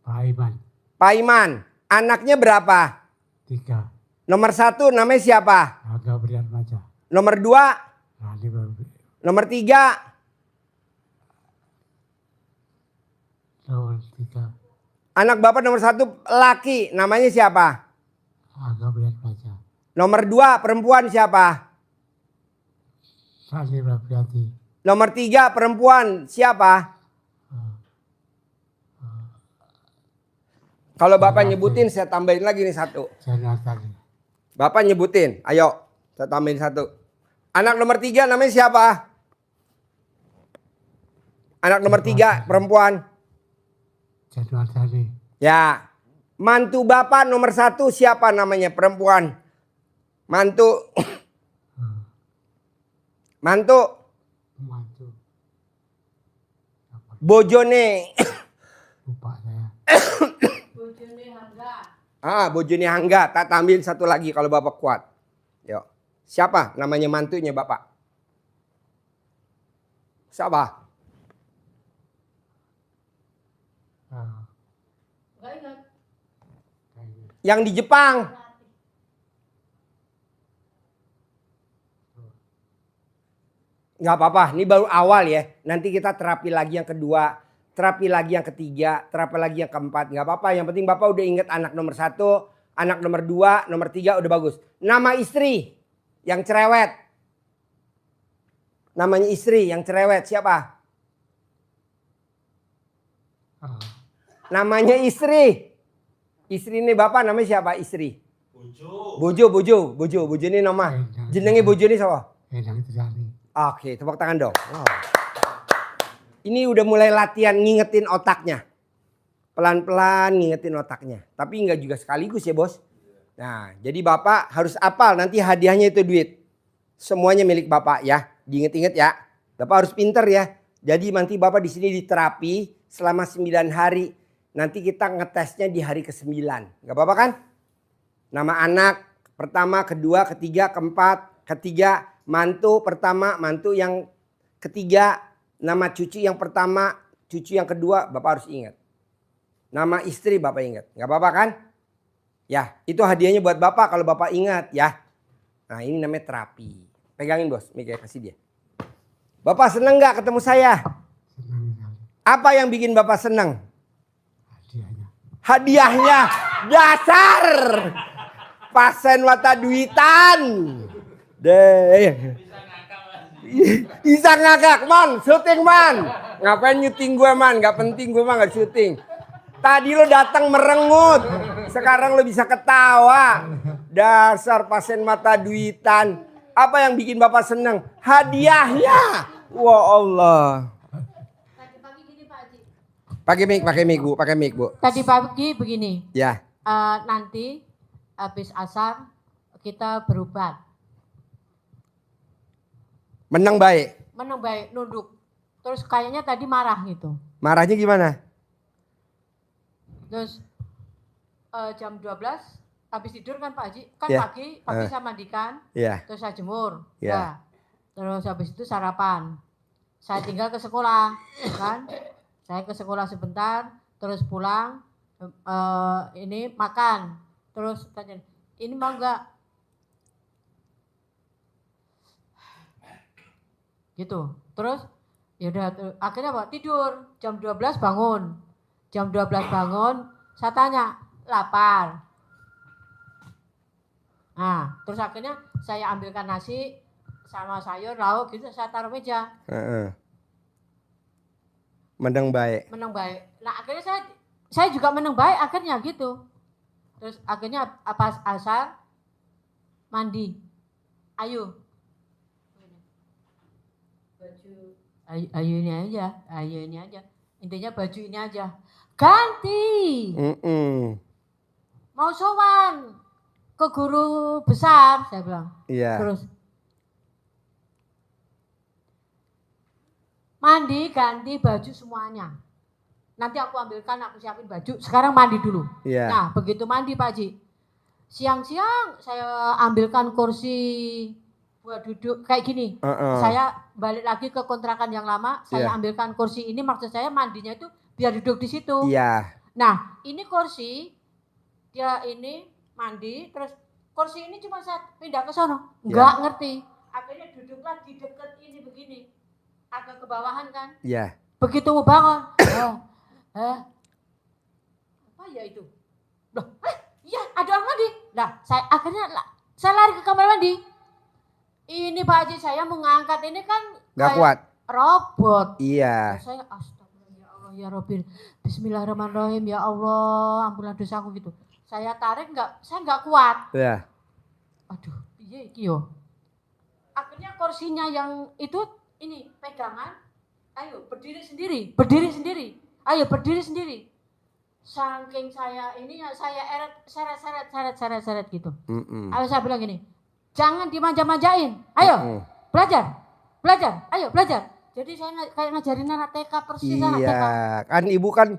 Pak Iman. Pak Iman. Anaknya berapa? 3. Nomor 1 namanya siapa? Agak berat maca. Nomor 2? Rani Babi. Nomor 3? Nomor 3. Anak Bapak nomor 1 laki, namanya siapa? Agak berat maca. Nomor 2 perempuan siapa? Rani Babi. Nomor 3 perempuan siapa? Kalau Bapak nyebutin saya tambahin lagi nih 1. Jangan tadi. Bapak nyebutin, ayo saya tambahin 1. Anak nomor 3 namanya siapa? Anak nomor 3 perempuan. Jangan tadi. Ya. Mantu Bapak nomor 1 siapa namanya? Perempuan. Mantu. Mantu. Mantu. Bojone. Lupa saya. Bojone Hangga. Bojone Hangga. Tak tambahin satu lagi kalau Bapak kuat. Yuk. Siapa namanya mantunya Bapak? Siapa? Enggak ingat. Yang di Jepang. Nggak apa-apa, ini baru awal ya. Nanti kita terapi lagi yang kedua, terapi lagi yang ketiga, terapi lagi yang keempat. Nggak apa-apa, yang penting Bapak udah inget anak nomor 1, anak nomor 2, nomor 3 udah bagus. Nama istri yang cerewet. Namanya istri yang cerewet siapa? Namanya istri. Istri ini Bapak namanya siapa istri? Bojo. Bojo ini nama. Jenenge bojo ini siapa? Endang Trijani. Oke, tepuk tangan dong. Wow. Ini udah mulai latihan ngingetin otaknya. Pelan-pelan ngingetin otaknya. Tapi nggak juga sekaligus ya bos. Nah, jadi Bapak harus apal nanti hadiahnya itu duit. Semuanya milik Bapak ya. Diinget-inget ya. Bapak harus pinter ya. Jadi nanti Bapak di sini diterapi selama 9 hari. Nanti kita ngetesnya di hari ke-9. Nggak apa-apa kan? Nama anak pertama, kedua, ketiga, keempat, ketiga. Mantu pertama, mantu yang ketiga, nama cucu yang pertama, cucu yang kedua, Bapak harus ingat. Nama istri Bapak ingat, nggak apa-apa kan? Ya, itu hadiahnya buat Bapak kalau Bapak ingat ya. Nah ini namanya terapi. Pegangin bos, Mika kasih dia. Bapak seneng nggak ketemu saya? Senang sekali. Apa yang bikin Bapak seneng? Hadiahnya. Hadiahnya dasar. Pasien mata duitan. Deh. Bisa ngakak man, syuting man. Ngapain nyuting gue man, gak penting gue mah gak syuting. Tadi lo datang merengut, sekarang lo bisa ketawa. Dasar pasien mata duitan. Apa yang bikin Bapak seneng? Hadiahnya. Wah Allah. Tadi pagi gini Pak Haji. Pakai mic bu. Tadi pagi begini. Ya. Nanti habis asar kita berobat. Menang baik. Menang baik, nunduk. Terus kayaknya tadi marah gitu. Marahnya gimana? Terus jam 12 habis tidur kan Pak Haji. Kan Ya. pagi saya mandikan. Ya. Terus saya jemur. Ya. Nah, terus habis itu sarapan. Saya tinggal ke sekolah. Kan? Saya ke sekolah sebentar. Terus pulang. Ini makan. Terus tanya, ini mau enggak? Gitu. Terus ya udah akhirnya apa? Tidur. Jam 12 bangun. Jam 12 bangun, saya tanya, lapar. Nah, terus akhirnya saya ambilkan nasi sama sayur, lauk gitu, saya taruh meja. Menang baik. Menang baik. Nah, akhirnya saya juga menang baik akhirnya gitu. Terus akhirnya pas asar mandi. Ayo. Ayo ini aja. Intinya baju ini aja. Ganti. Mau sowan ke guru besar, saya bilang. Iya. Terus mandi, ganti baju semuanya. Nanti aku ambilkan, aku siapin baju. Sekarang mandi dulu. Iya. Nah, begitu mandi Pak Haji. Siang-siang saya ambilkan kursi buat duduk kayak gini. Saya balik lagi ke kontrakan yang lama, saya ambilkan kursi ini, maksud saya mandinya itu biar duduk di situ. Iya. Nah, ini kursi, dia ini mandi, terus kursi ini cuma saya pindah ke sono, nggak ngerti. Akhirnya duduklah di dekat ini begini, agak ke bawahan kan. Iya. Begitu mau bangun, apa ya itu? Loh, iya ada orang mandi. Nah, saya lari ke kamar mandi. Ini Pak Haji, saya mau ngangkat ini kan Gak kuat. Robot. Iya. Saya astagfirullah ya Allah ya Robbil. Bismillahirrahmanirrahim ya Allah, ampunlah dosaku gitu. Saya tarik saya nggak kuat. Iya. Aduh, piye iki yo. Akhirnya kursinya yang itu ini pegangan. Ayo berdiri sendiri. Ayo berdiri sendiri. Saking saya ini ya saya seret gitu. Ayo saya bilang gini. Jangan dimanja-manjain. Ayo, belajar. Ayo, belajar. Jadi saya kayak ngajarin anak TK persis anak TK. Iya, kan ibu kan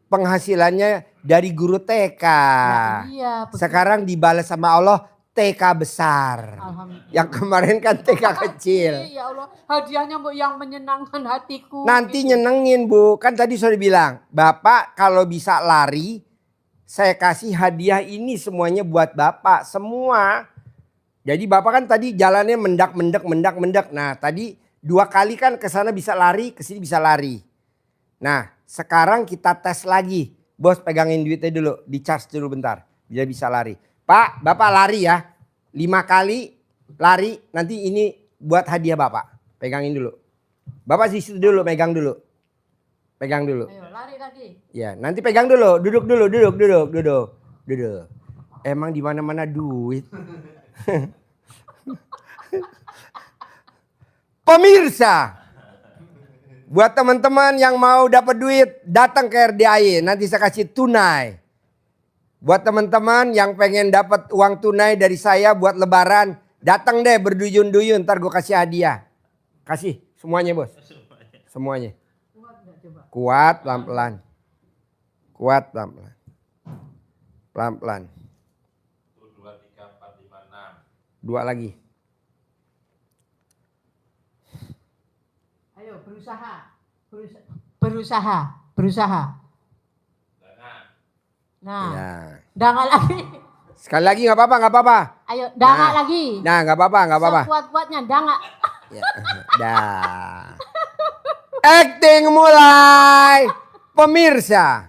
penghasilannya dari guru TK. Nah, iya, begitu. Sekarang dibalas sama Allah TK besar. Alhamdulillah. Yang kemarin kan TK kecil. Ya Allah, hadiahnya Bu yang menyenangkan hatiku. Nanti gitu. nyenengin Bu. Kan tadi sudah bilang, Bapak kalau bisa lari, saya kasih hadiah ini semuanya buat Bapak. Semua. Jadi Bapak kan tadi jalannya mendak. Nah tadi 2 kali kan ke sana bisa lari, ke sini bisa lari. Nah sekarang kita tes lagi. Bos pegangin duitnya dulu, di charge dulu bentar. Biar bisa lari. Pak, Bapak lari ya. 5 kali lari, nanti ini buat hadiah Bapak. Pegangin dulu. Bapak di situ dulu, megang dulu. Pegang dulu. Ayo lari lagi. Ya, nanti pegang dulu. Duduk dulu, duduk. Emang di mana-mana duit. Pemirsa, buat teman-teman yang mau dapat duit, datang ke RDAI. Nanti saya kasih tunai. Buat teman-teman yang pengen dapat uang tunai dari saya buat lebaran, datang deh berduyun-duyun, ntar gue kasih hadiah. Kasih semuanya bos. Semuanya. Kuat nggak coba? Kuat pelan-pelan. Kuat pelan-pelan. Pelan-pelan. 2, 3, 4, 5, 6. 2 lagi. Ayo berusaha. Nah, Ya. dangak lagi. Sekali lagi nggak apa-apa. Ayo dangak lagi. Nah nggak apa-apa. Sekuat-kuatnya dangak. Ya, dah. Acting mulai. Pemirsa,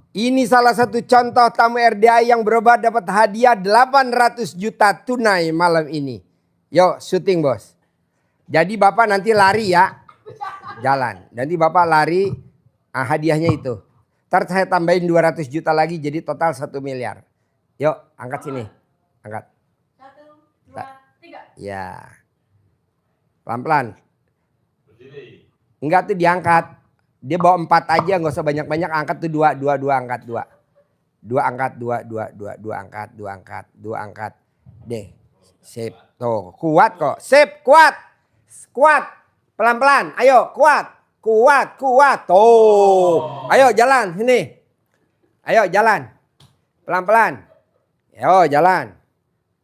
ini salah satu contoh tamu RDAI yang berobat dapat hadiah 800 juta tunai malam ini. Yuk syuting bos. Jadi Bapak nanti lari ya. Jalan. Nanti Bapak lari, hadiahnya itu. Ntar saya tambahin 200 juta lagi jadi total 1 miliar. Yuk angkat sini. Angkat. 1, 2, 3. Ya. Pelan-pelan. Enggak tuh diangkat. Dia bawa 4 aja, nggak usah banyak-banyak. Angkat tuh 2 angkat 2. 2 angkat 2 angkat. Deh. Sip. Tuh, kuat kok. Sip, kuat. Pelan-pelan. Ayo, kuat. Tuh. Ayo jalan sini. Ayo jalan. Pelan-pelan. Ayo jalan.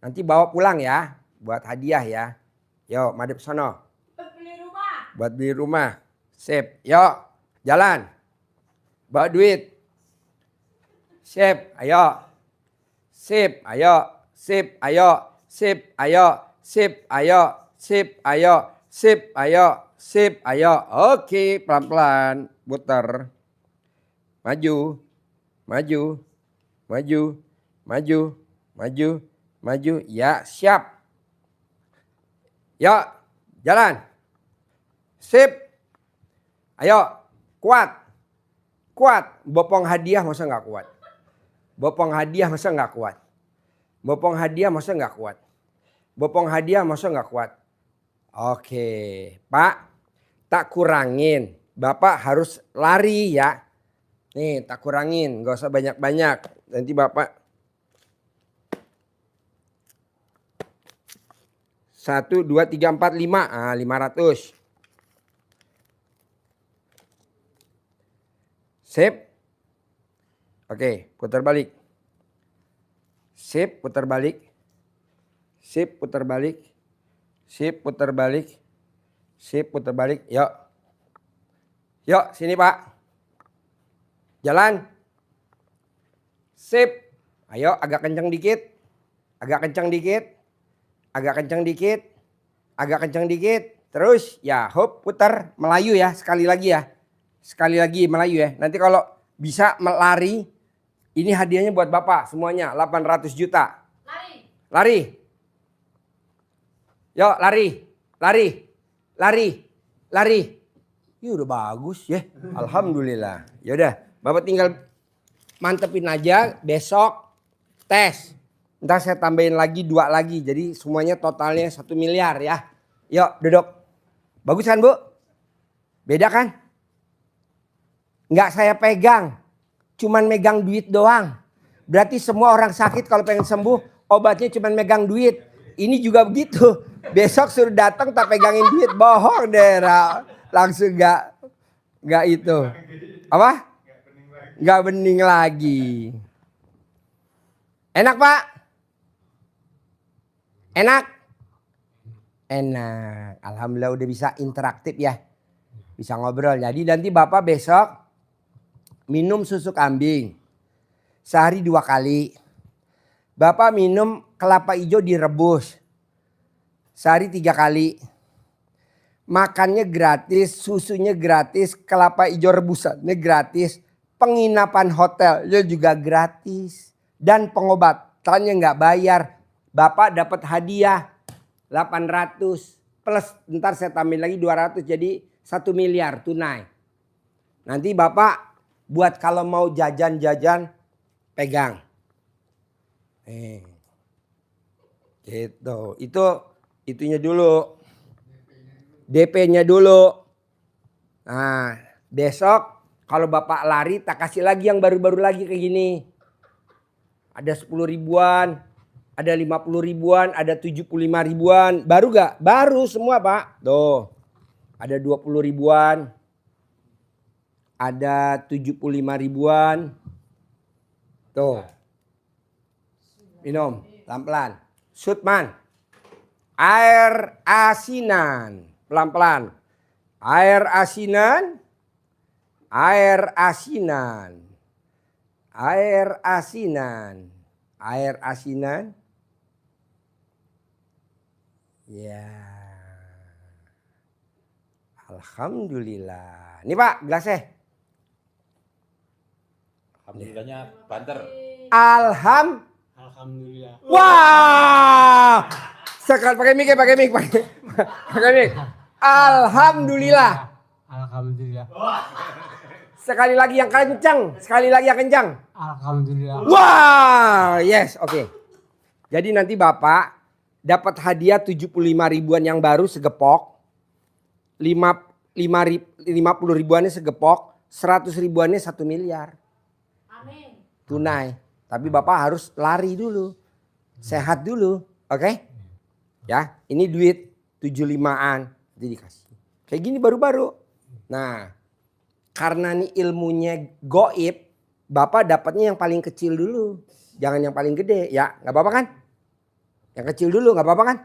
Nanti bawa pulang ya. Buat hadiah ya. Yo, madep sono. Buat beli rumah. Sip. Yo, jalan. Bawa duit. Sip. Ayo. Sip. Oke, pelan-pelan. Putar. Maju. Ya, siap. Yuk, jalan. Sip. Ayo, kuat. Bopong hadiah masa nggak kuat? Bopong hadiah masa nggak kuat? Oke, Pak. Tak kurangin. Bapak harus lari ya. Nih, tak kurangin. Nggak usah banyak-banyak. Nanti Bapak 1, 2, 3, 4, 5. 500. Sip. Oke, putar balik. Sip, putar balik. Yuk, sini Pak. Jalan. Sip. Ayo, agak kencang dikit. Terus, ya, hop, putar. Melayu ya, sekali lagi Melayu ya. Nanti kalau bisa lari, ini hadiahnya buat Bapak semuanya 800 juta. Lari. Yuk, lari. Ini udah bagus ya. Alhamdulillah. Yaudah, Bapak tinggal mantepin aja, besok tes. Ntar saya tambahin lagi 2 lagi. Jadi semuanya totalnya 1 miliar ya. Yuk, duduk. Bagus kan Bu? Beda kan? Nggak saya pegang. Cuman megang duit doang. Berarti semua orang sakit kalau pengen sembuh, obatnya cuman megang duit. Ini juga begitu. Besok suruh datang tak pegangin duit. Bohong deh. Langsung nggak itu. Apa? Nggak bening lagi. Enak Pak? Enak? Enak. Alhamdulillah udah bisa interaktif ya. Bisa ngobrol. Jadi nanti Bapak besok minum susu kambing. Sehari 2 kali. Bapak minum kelapa hijau direbus. Sehari 3 kali. Makannya gratis, susunya gratis, kelapa hijau rebusannya gratis. Penginapan hotelnya juga gratis. Dan pengobatannya nggak bayar. Bapak dapat hadiah 800 plus ntar saya tambahin lagi 200 jadi 1 miliar tunai. Nanti Bapak buat kalau mau jajan-jajan pegang. Gitu. Itunya dulu. DP-nya dulu. Nah, besok kalau Bapak lari tak kasih lagi yang baru-baru lagi kayak gini. Ada 10 ribuan, ada 50 ribuan, ada 75 ribuan. Baru gak? Baru semua Pak. Tuh. Ada 20 ribuan. Ada 75 ribuan. Tuh. Minum pelan-pelan. Sutman. Air asinan. Pelan-pelan. Air asinan. Air asinan. Air asinan. Air asinan. Ya. Alhamdulillah. Ini Pak gelasnya. Alhamdulillahnya banter. Alhamdulillah. Wah. Sekali pakai mic, pakai mic. Alhamdulillah. Alhamdulillah. Sekali lagi yang kencang, sekali lagi yang kencang. Alhamdulillah. Wah, yes, oke. Jadi nanti Bapak dapat hadiah 75 ribuan yang baru segepok. 50 ribuannya segepok, 100 ribuannya 1 miliar. Amin. Tunai. Tapi Bapak harus lari dulu. Sehat dulu, oke? Ya, ini duit 75-an. Jadi dikasih. Kayak gini baru-baru. Nah, karena nih ilmunya goib, Bapak dapatnya yang paling kecil dulu. Jangan yang paling gede, ya. Gak apa-apa kan? Yang kecil dulu, gak apa-apa kan?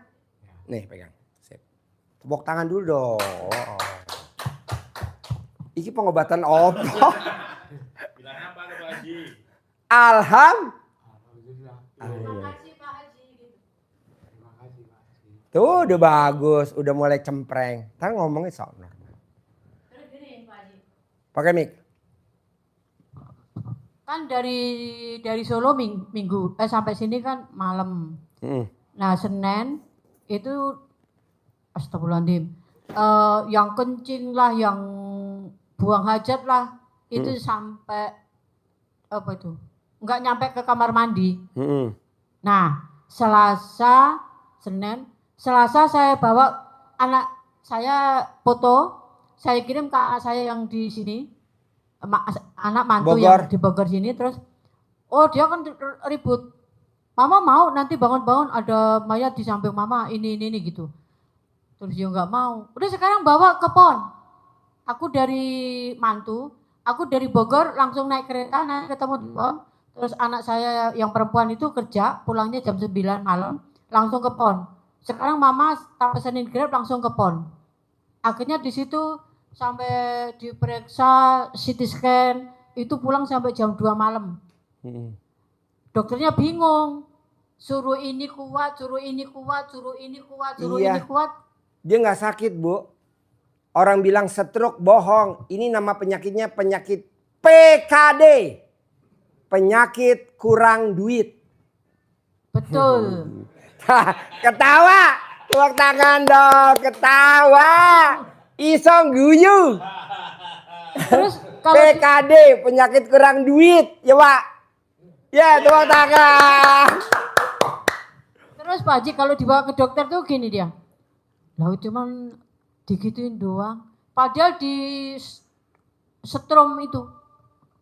Nih, pegang. Sip. Tepuk tangan dulu dong. Ini pengobatan apa? Bilang apa Pak Haji? Alhamdulillah. Terima kasih Pak Haji. Terima kasih Pak Haji. Tuh udah bagus, udah mulai cempreng. Ntar ngomongnya soal Terus gini Pak Haji. pakai mic. Kan dari Solo minggu sampai sini kan malam. Nah Senin itu astagfirullahaladzim. Yang kencing lah, yang buang hajat lah itu sampai apa itu? Nggak nyampe ke kamar mandi. Nah Selasa, Senin, Selasa saya bawa anak saya foto, saya kirim ke saya yang di sini, anak mantu Bogor. yang di Bogor sini, terus oh dia kan ribut, mama mau nanti bangun-bangun ada mayat di samping mama ini gitu, terus dia nggak mau, udah sekarang bawa ke PON, aku dari mantu, aku dari Bogor langsung naik kereta naik ketemu di PON, terus anak saya yang perempuan itu kerja pulangnya jam 9 malam langsung ke PON, sekarang mama tak pesenin Grab langsung ke PON, akhirnya di situ sampai diperiksa CT scan itu pulang sampai jam 2 malam. Dokternya bingung, suruh ini kuat, suruh ini kuat, suruh ini kuat, suruh Iya. ini kuat. Dia nggak sakit Bu. Orang bilang stroke bohong. Ini nama penyakitnya penyakit PKD. Penyakit kurang duit. Betul. Ketawa. Tepuk tangan dong. Ketawa. Isong guyu. Terus kalau PKD penyakit kurang duit. Ya Pak. Ya tepuk tangan. terus Pak Haji kalau dibawa ke dokter tuh gini dia. Lah cuman digituin doang. Padahal di setrum itu,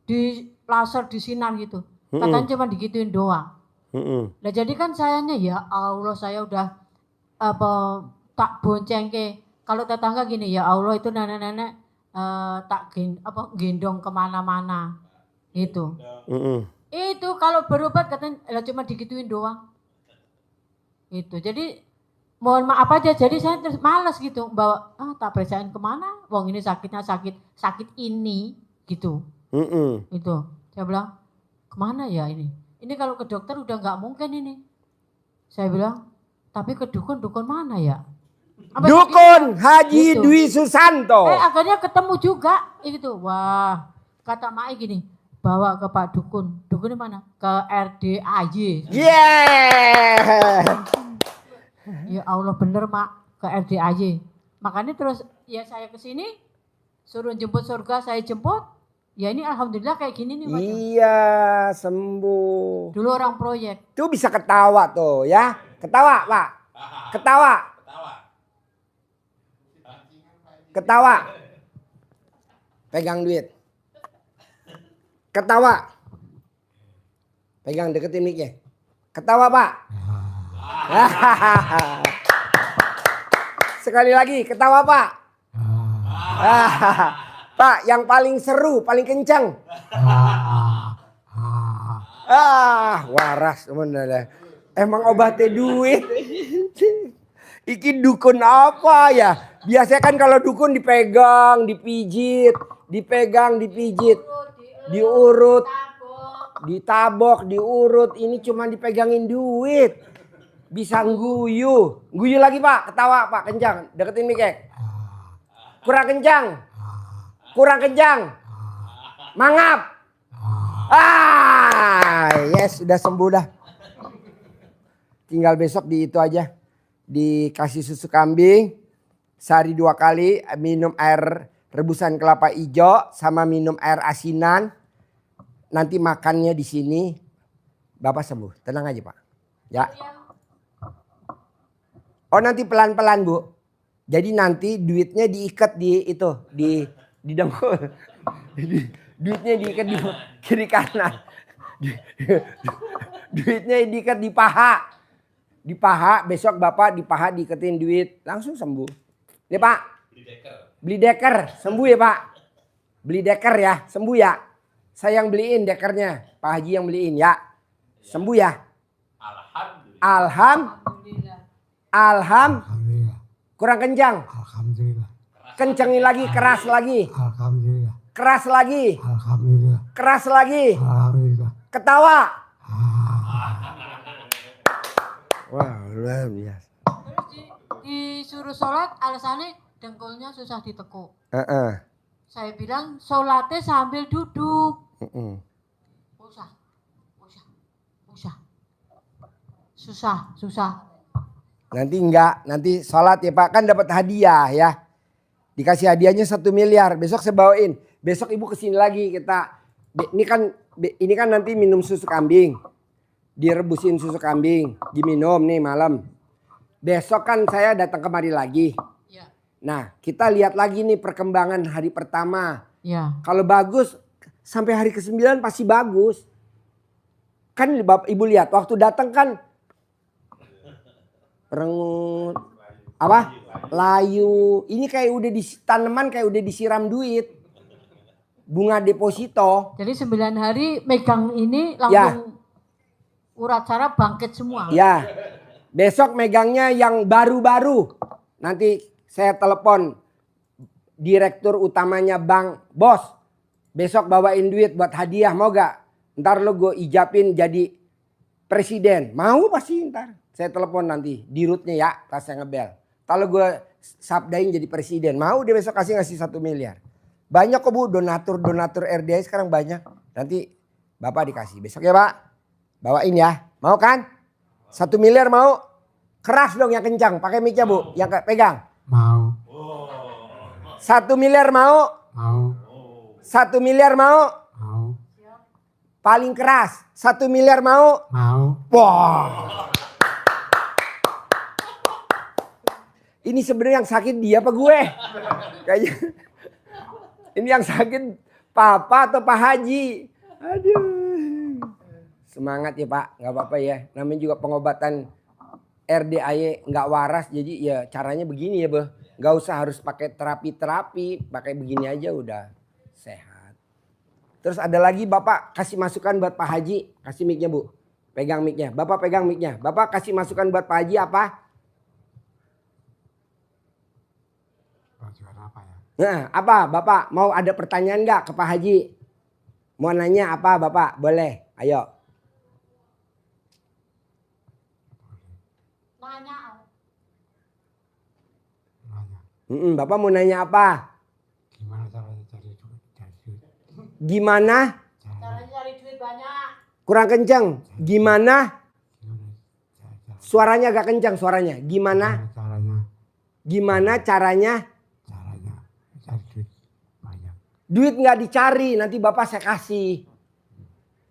di laser di sinar gitu. Katanya cuma digituin doang. Nah jadi kan sayanya ya Allah saya udah apa tak bonceng ke. Kalau tetangga gini ya Allah itu nenek-nenek tak gendong kemana-mana. Itu. Mm-mm. Itu kalau berobat katanya lah cuma digituin doang. Itu. Jadi mohon maaf aja. Jadi saya terus malas gitu bawa tak periksain kemana. Wong ini sakitnya sakit ini gitu. Mm-mm. Itu. Saya bilang kemana ya ini? Ini kalau ke dokter udah nggak mungkin ini. Saya bilang tapi ke dukun mana ya? Sampai Dukun Haji Gitu. Dwi Susanto. Akhirnya ketemu juga itu. Wah, kata Mai gini, bawa ke Pak Dukun. Dukunnya mana? Ke RDAY. Yeah. Ya Allah bener Mak, ke RDAY. Makanya terus ya saya ke sini suruh jemput surga, saya jemput. Ya ini alhamdulillah kayak gini nih Pak. Iya, sembuh. Dulu orang proyek. Tuh bisa ketawa tuh ya. Ketawa, Pak. Ketawa. Ketawa. Pegang duit. Ketawa. Pegang deketin mic-nya. Ketawa, Pak. Sekali lagi, ketawa, Pak. Pak, yang paling seru, paling kencang. Waras bener. Emang obatnya duit. Iki dukun apa ya? Biasanya kan kalau dukun dipegang, dipijit, dipegang, dipijit, diurut, ditabok, diurut. Ini cuma dipegangin duit. Bisa guyu. Guyu lagi Pak, ketawa Pak, kencang. Deketin mic. Kurang kencang. Kurang kencang. Mangap. Yes, sudah sembuh dah. Tinggal besok di itu aja. Dikasih susu kambing. Sehari 2 kali. Minum air rebusan kelapa hijau. Sama minum air asinan. Nanti makannya di sini. Bapak sembuh. Tenang aja Pak. Ya. Oh nanti pelan-pelan Bu. Jadi nanti duitnya diikat di itu. Di dengkul. Duitnya diikat di kiri kanan. Duitnya diikat di paha. Di paha, besok Bapak di paha diiketin duit. Langsung sembuh. Nih Pak. Beli deker. Sembuh ya Pak. Beli deker ya. Sembuh ya. Saya yang beliin dekernya. Pak Haji yang beliin ya. Sembuh ya. Alhamdulillah. Alhamdulillah. Kurang kencang. Alhamdulillah. Kencangin lagi, keras lagi. Alhamdulillah. Keras lagi. Alhamdulillah. Keras lagi. Alhamdulillah. Ketawa. Wah, luar biasa. Terus disuruh sholat alasannya dengkulnya susah ditekuk. Saya bilang sholatnya sambil duduk. Susah. Nanti enggak, nanti sholat ya Pak. Kan dapat hadiah ya. Dikasih hadiahnya 1 miliar. Besok saya bawain. Besok ibu kesini lagi kita. Ini kan nanti minum susu kambing. Direbusin susu kambing. Diminum nih malam. Besok kan saya datang kemari lagi. Ya. Nah kita lihat lagi nih perkembangan hari pertama. Ya. Kalau bagus sampai hari ke-9 pasti bagus. Kan Bapak Ibu lihat waktu datang kan rengut apa? Layu. Ini kayak udah tanaman kayak udah disiram duit. Bunga deposito. Jadi 9 hari megang ini langsung urat saraf bangkit semua. Ya. Besok megangnya yang baru-baru. Nanti saya telepon direktur utamanya Bang Bos. Besok bawain duit buat hadiah mau gak? Ntar lo gue ijapin jadi presiden. Mau pasti ntar. Saya telepon nanti di rootnya ya pas saya ngebel. Kalau gue sabdain jadi presiden. Mau dia besok ngasih 1 miliar. Banyak kok Bu donatur RDI sekarang banyak. Nanti Bapak dikasih. Besok ya Pak. Bawain ya. Mau kan? 1 miliar mau? Keras dong yang kencang. Pakai mic-nya Bu. Yang pegang. Mau. 1 miliar mau? Mau. 1 miliar mau? Mau. Paling keras. 1 miliar mau? Mau. Wah. Ini sebenarnya yang sakit dia apa gue? Kayaknya. Ini yang sakit Papa atau Pak Haji? Aduh. Semangat ya Pak, nggak apa-apa ya. Namanya juga pengobatan RDAY nggak waras, jadi ya caranya begini ya Beh. Nggak usah harus pakai terapi-terapi, pakai begini aja udah sehat. Terus ada lagi Bapak kasih masukan buat Pak Haji. Kasih mic-nya Bu. Pegang mic-nya. Bapak pegang mic-nya. Bapak kasih masukan buat Pak Haji apa? Masukan apa ya? Nah, apa Bapak? Mau ada pertanyaan nggak ke Pak Haji? Mau nanya apa Bapak? Boleh. Ayo. Nanya. Nanya. Bapak mau nanya apa? Gimana caranya cari duit? Gimana? Caranya cari duit banyak. Kurang kenceng. Gimana? Gimana Suaranya agak kencang suaranya. Gimana? caranya? Gimana caranya? Caranya cari duit banyak. Duit nggak dicari, nanti Bapak saya kasih.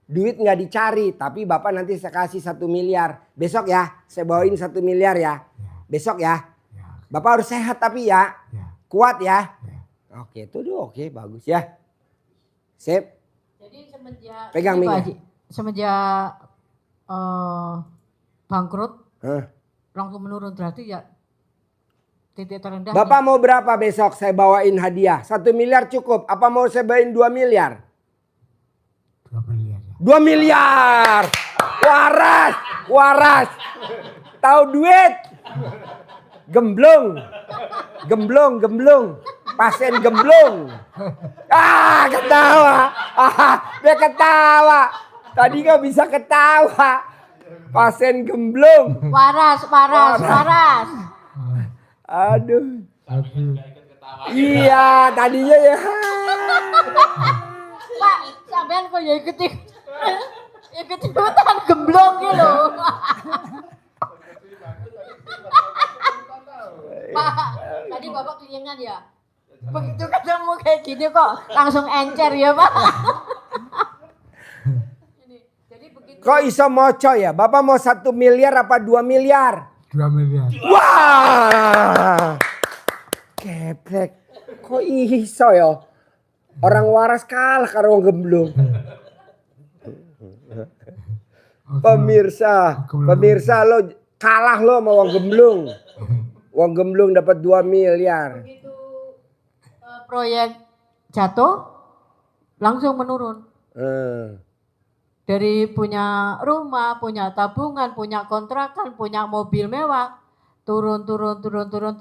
Duit nggak dicari, tapi Bapak nanti saya kasih 1 miliar. Besok ya, saya bawain 1 miliar ya. Ya, Besok ya. ya, Bapak harus sehat tapi ya. ya, Kuat ya. ya. Oke, itu dulu oke, bagus ya. Sip. Jadi semenjak Pegang ini, Pak mic-nya. Haji, semenjak bangkrut Hah. langsung menurun drastis ya. Titik terendah. Bapak mau berapa besok saya bawain hadiah? 1 miliar cukup. Apa mau saya bawain 2 miliar? 2 miliar ya. 2 miliar. Waras. Waras. Tahu duit? Gemblung. Gemblung, gemblung. Pasien gemblung. Ketawa. Dia ketawa. Tadi nggak bisa ketawa. Pasien gemblung. Waras, waras, waras. Aduh. Tapi Iya, tadinya ya. Pak, sampean kok ya ikut ikutan gemblong gitu. Pak, tadi Bapak kelingan ya. Begitu ketemu kayak gini kok langsung encer ya Pak. Ini, jadi begitu. Kok iso moco ya? Bapak mau 1 miliar apa 2 miliar? 2 miliar. Wah. Keplek. Kok iso ya? Orang waras kalah karo wong gemblung. Pemirsa lo kalah lo sama wong gemblung. Wong gemblung dapat 2 miliar. Begitu proyek jatuh langsung menurun. Dari punya rumah, punya tabungan, punya kontrakan, punya mobil mewah, turun,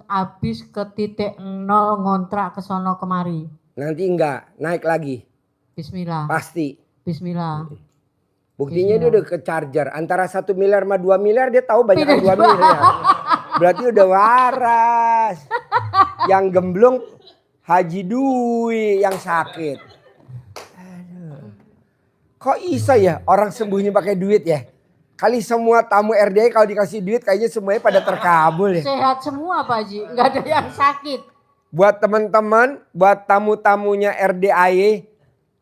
habis ke titik nol ngontrak ke sono kemari. Nanti enggak, naik lagi. Bismillah, Pasti. bismillah. Buktinya dia udah ke charger. Antara 1 miliar sama 2 miliar dia tahu banyak 2 miliar. Berarti udah waras. Yang gemblung Haji Dwi yang sakit. Aduh. Kok bisa ya orang sembuhnya pakai duit ya? Kali semua tamu RDI kalau dikasih duit kayaknya semuanya pada terkabul ya. Sehat semua Pak Haji, nggak ada yang sakit. Buat teman-teman, buat tamu-tamunya RDI,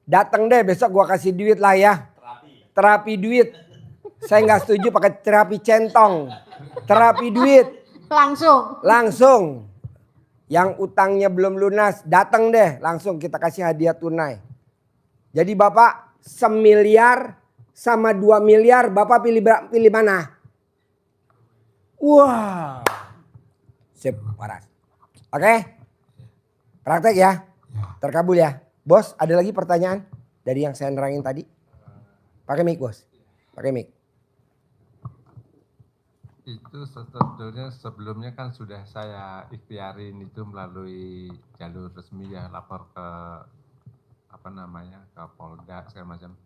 datang deh besok gua kasih duit lah ya. Terapi duit. Saya nggak setuju pakai terapi centong. Terapi duit. Langsung. Yang utangnya belum lunas, datang deh langsung kita kasih hadiah tunai. Jadi Bapak 1 miliar sama 2 miliar Bapak pilih mana? Wah. Sip, waras. Oke? Praktek ya? Terkabul ya? Bos, ada lagi pertanyaan dari yang saya nerangin tadi? Pakai mic, Bos. Pakai mic. Itu sebelumnya kan sudah saya ikhtiarin itu melalui jalur resmi ya, lapor ke ke Polda segala macam.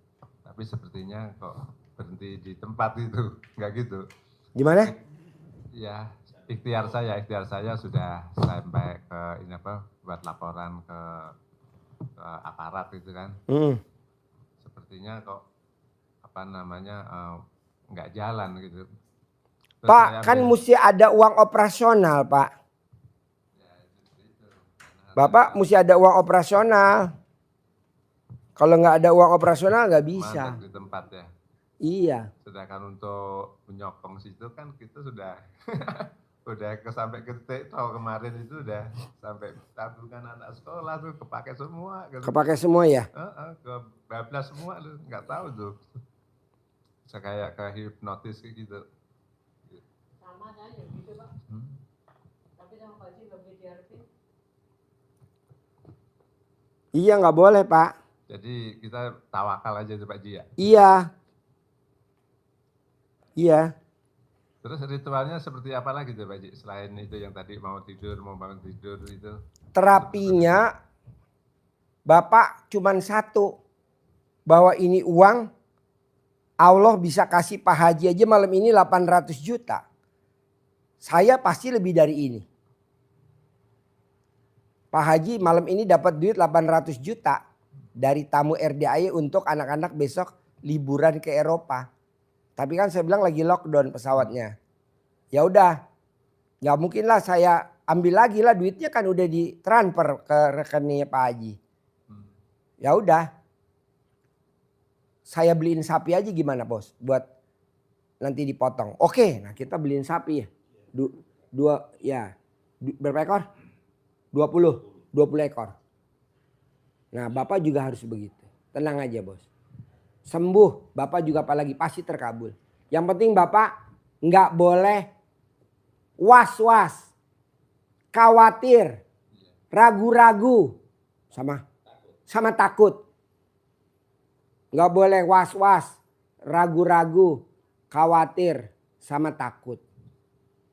Tapi sepertinya kok berhenti di tempat itu, nggak gitu. Gimana? Ya, ikhtiar saya sudah sampai ke buat laporan ke aparat itu kan. Sepertinya kok nggak jalan gitu. Terus Pak, kan mesti ada uang operasional, Pak. Bapak mesti ada uang operasional. Kalau nggak ada uang operasional nggak bisa. Mandek di tempat ya. Iya. Sedangkan untuk menyokong situ kan kita sudah udah sampai ke titik kemarin itu udah sampai tabungan anak sekolah tuh kepake semua. Kepake semua ya? Bablas semua tuh, nggak tahu tuh. Saya kayak ke hipnotis kayak gitu. Sama saya gitu Pak. Tapi sama Pak Haji lebih diharapin. Iya nggak boleh Pak. Jadi kita tawakal aja tuh Pak Haji ya. Iya. Iya. Terus ritualnya seperti apa lagi tuh Pak Haji? Selain itu yang tadi mau tidur, mau bangun tidur itu. Terapinya Bapak cuman satu. Bahwa ini uang Allah bisa kasih Pak Haji aja malam ini 800 juta. Saya pasti lebih dari ini. Pak Haji malam ini dapat duit 800 juta dari tamu RDAI untuk anak-anak besok liburan ke Eropa. Tapi kan saya bilang lagi lockdown pesawatnya. Ya udah, nggak mungkin lah saya ambil lagi lah, duitnya kan udah ditransfer ke rekeningnya Pak Haji. Ya udah, saya beliin sapi aja gimana bos, buat nanti dipotong. Oke, nah kita beliin sapi ya, berapa ekor? 20 ekor. Nah Bapak juga harus begitu. Tenang aja bos. Sembuh Bapak juga apalagi pasti terkabul. Yang penting Bapak nggak boleh was-was, khawatir, ragu-ragu sama takut. Nggak boleh was-was, ragu-ragu, khawatir sama takut.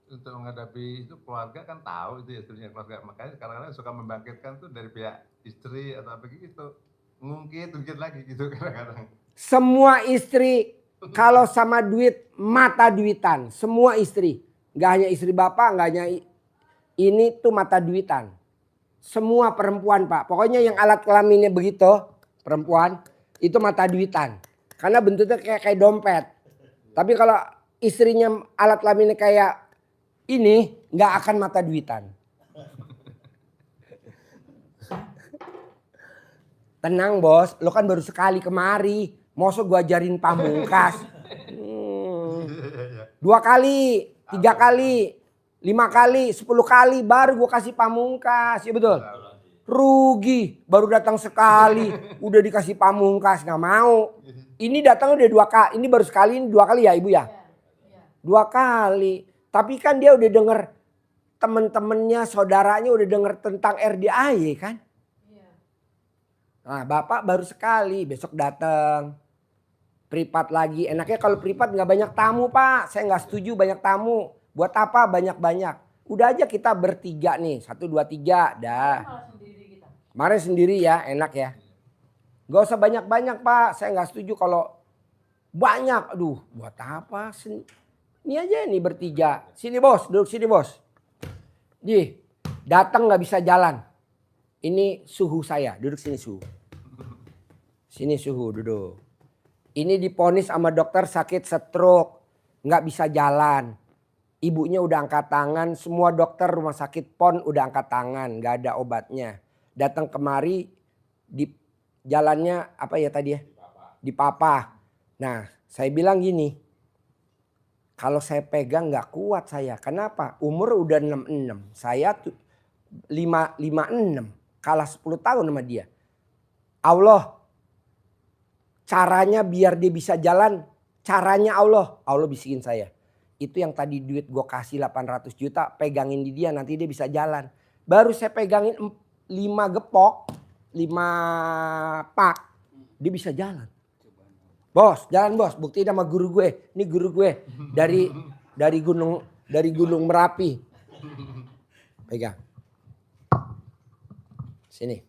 Untuk menghadapi itu keluarga kan tahu itu ya sebenarnya keluarga, makanya kadang-kadang suka membangkitkan tuh dari pihak istri atau begitu, ngungkit lagi gitu kadang-kadang. Semua istri kalau sama duit mata duitan, semua istri, nggak hanya istri Bapak, nggak hanya ini tuh mata duitan, semua perempuan Pak, pokoknya yang alat kelaminnya begitu perempuan itu mata duitan, karena bentuknya kayak dompet. Tapi kalau istrinya alat kelaminnya kayak ini nggak akan mata duitan. Tenang bos, lo kan baru sekali kemari. Masa gua ajarin pamungkas. 2 kali, 3 kali, 5 kali, 10 kali baru gua kasih pamungkas. Ya betul. Rugi, baru datang sekali udah dikasih pamungkas, nggak mau. Ini datang udah 2 kali, ini baru sekali, ini 2 kali ya ibu ya? 2 kali. Tapi kan dia udah denger temen-temennya, saudaranya udah denger tentang RDAI kan. Nah Bapak baru sekali, besok datang. Privat lagi, enaknya kalau privat gak banyak tamu Pak. Saya gak setuju banyak tamu. Buat apa banyak-banyak. Udah aja kita bertiga nih, 1, 2, 3 dah. Kemarin sendiri ya, enak ya. Gak usah banyak-banyak Pak, saya gak setuju kalau banyak. Aduh buat apa sih. Ini aja nih bertiga. Sini bos, duduk sini bos. Datang gak bisa jalan. Ini suhu saya, duduk sini suhu. Sini suhu, duduk. Ini diponis sama dokter sakit stroke. Gak bisa jalan. Ibunya udah angkat tangan, semua dokter rumah sakit PON udah angkat tangan. Gak ada obatnya. Datang kemari, di jalannya apa ya tadi ya? Dipapah. Nah saya bilang gini. Kalau saya pegang gak kuat saya. Kenapa? Umur udah 66. Saya 56. Kalah 10 tahun sama dia. Allah. Caranya biar dia bisa jalan. Caranya Allah. Allah bisikin saya. Itu yang tadi duit gue kasih 800 juta. Pegangin di dia nanti dia bisa jalan. Baru saya pegangin 5 gepok. 5 pak. Dia bisa jalan. Bos, jalan bos, buktiin sama guru gue. Ini guru gue dari gunung Merapi. Pegang. Sini.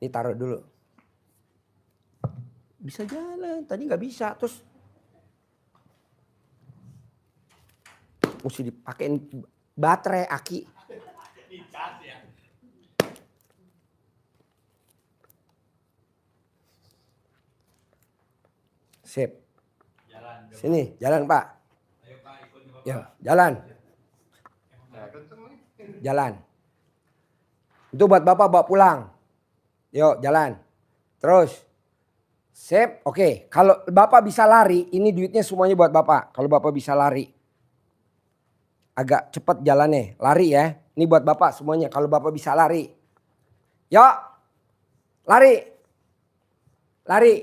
Ini taruh dulu. Bisa jalan, tadi nggak bisa. Terus mesti dipakein baterai aki. Sip. Sini, jalan Pak. Ya, jalan. Jalan. Itu buat Bapak bawa pulang. Yuk, jalan. Terus. Sip, oke. Kalau Bapak bisa lari, ini duitnya semuanya buat Bapak. Kalau Bapak bisa lari. Agak cepat jalannya. Lari ya. Ini buat Bapak semuanya. Kalau Bapak bisa lari. Yuk. Lari. Lari.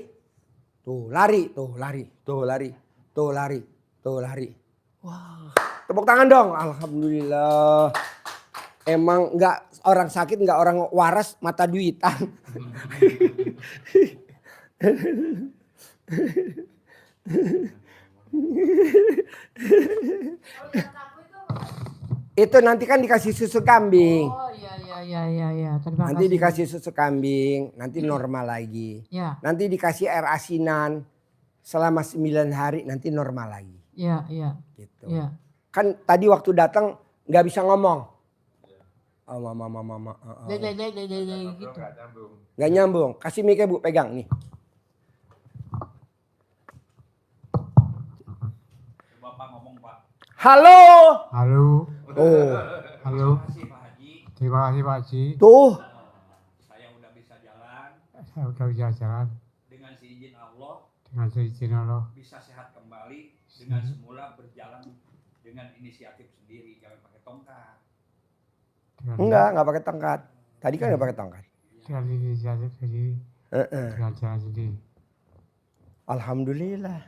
Tuh lari, tuh lari, tuh lari, tuh lari, tuh lari. Wah, tepuk tangan dong. Alhamdulillah. Emang nggak orang sakit nggak orang waras mata duitan. Itu nanti kan dikasih susu kambing. Oh iya. Terima Nanti kasih. dikasih susu kambing, nanti normal lagi. Ya, Nanti dikasih air asinan selama 9 hari, nanti normal lagi. iya. Gitu. Iya. Kan tadi waktu datang nggak bisa ngomong. Oh, mama. Gitu. Nggak nyambung. Nggak nyambung. Kasih mic Bu, pegang nih. Bapak ngomong Pak. Halo. Halo, Oh, halo. Terima kasih Pak Haji. Terima kasih Pak Haji. tuh. Saya udah bisa jalan Saya udah bisa jalan dengan seizin Allah, dengan seizin Allah. bisa sehat kembali dengan semula berjalan dengan inisiatif sendiri, jangan pakai tongkat. Enggak pakai tongkat. Tadi kan nggak pakai tongkat. Dengan inisiatif sendiri, Heeh. dengan jalan sendiri. Alhamdulillah.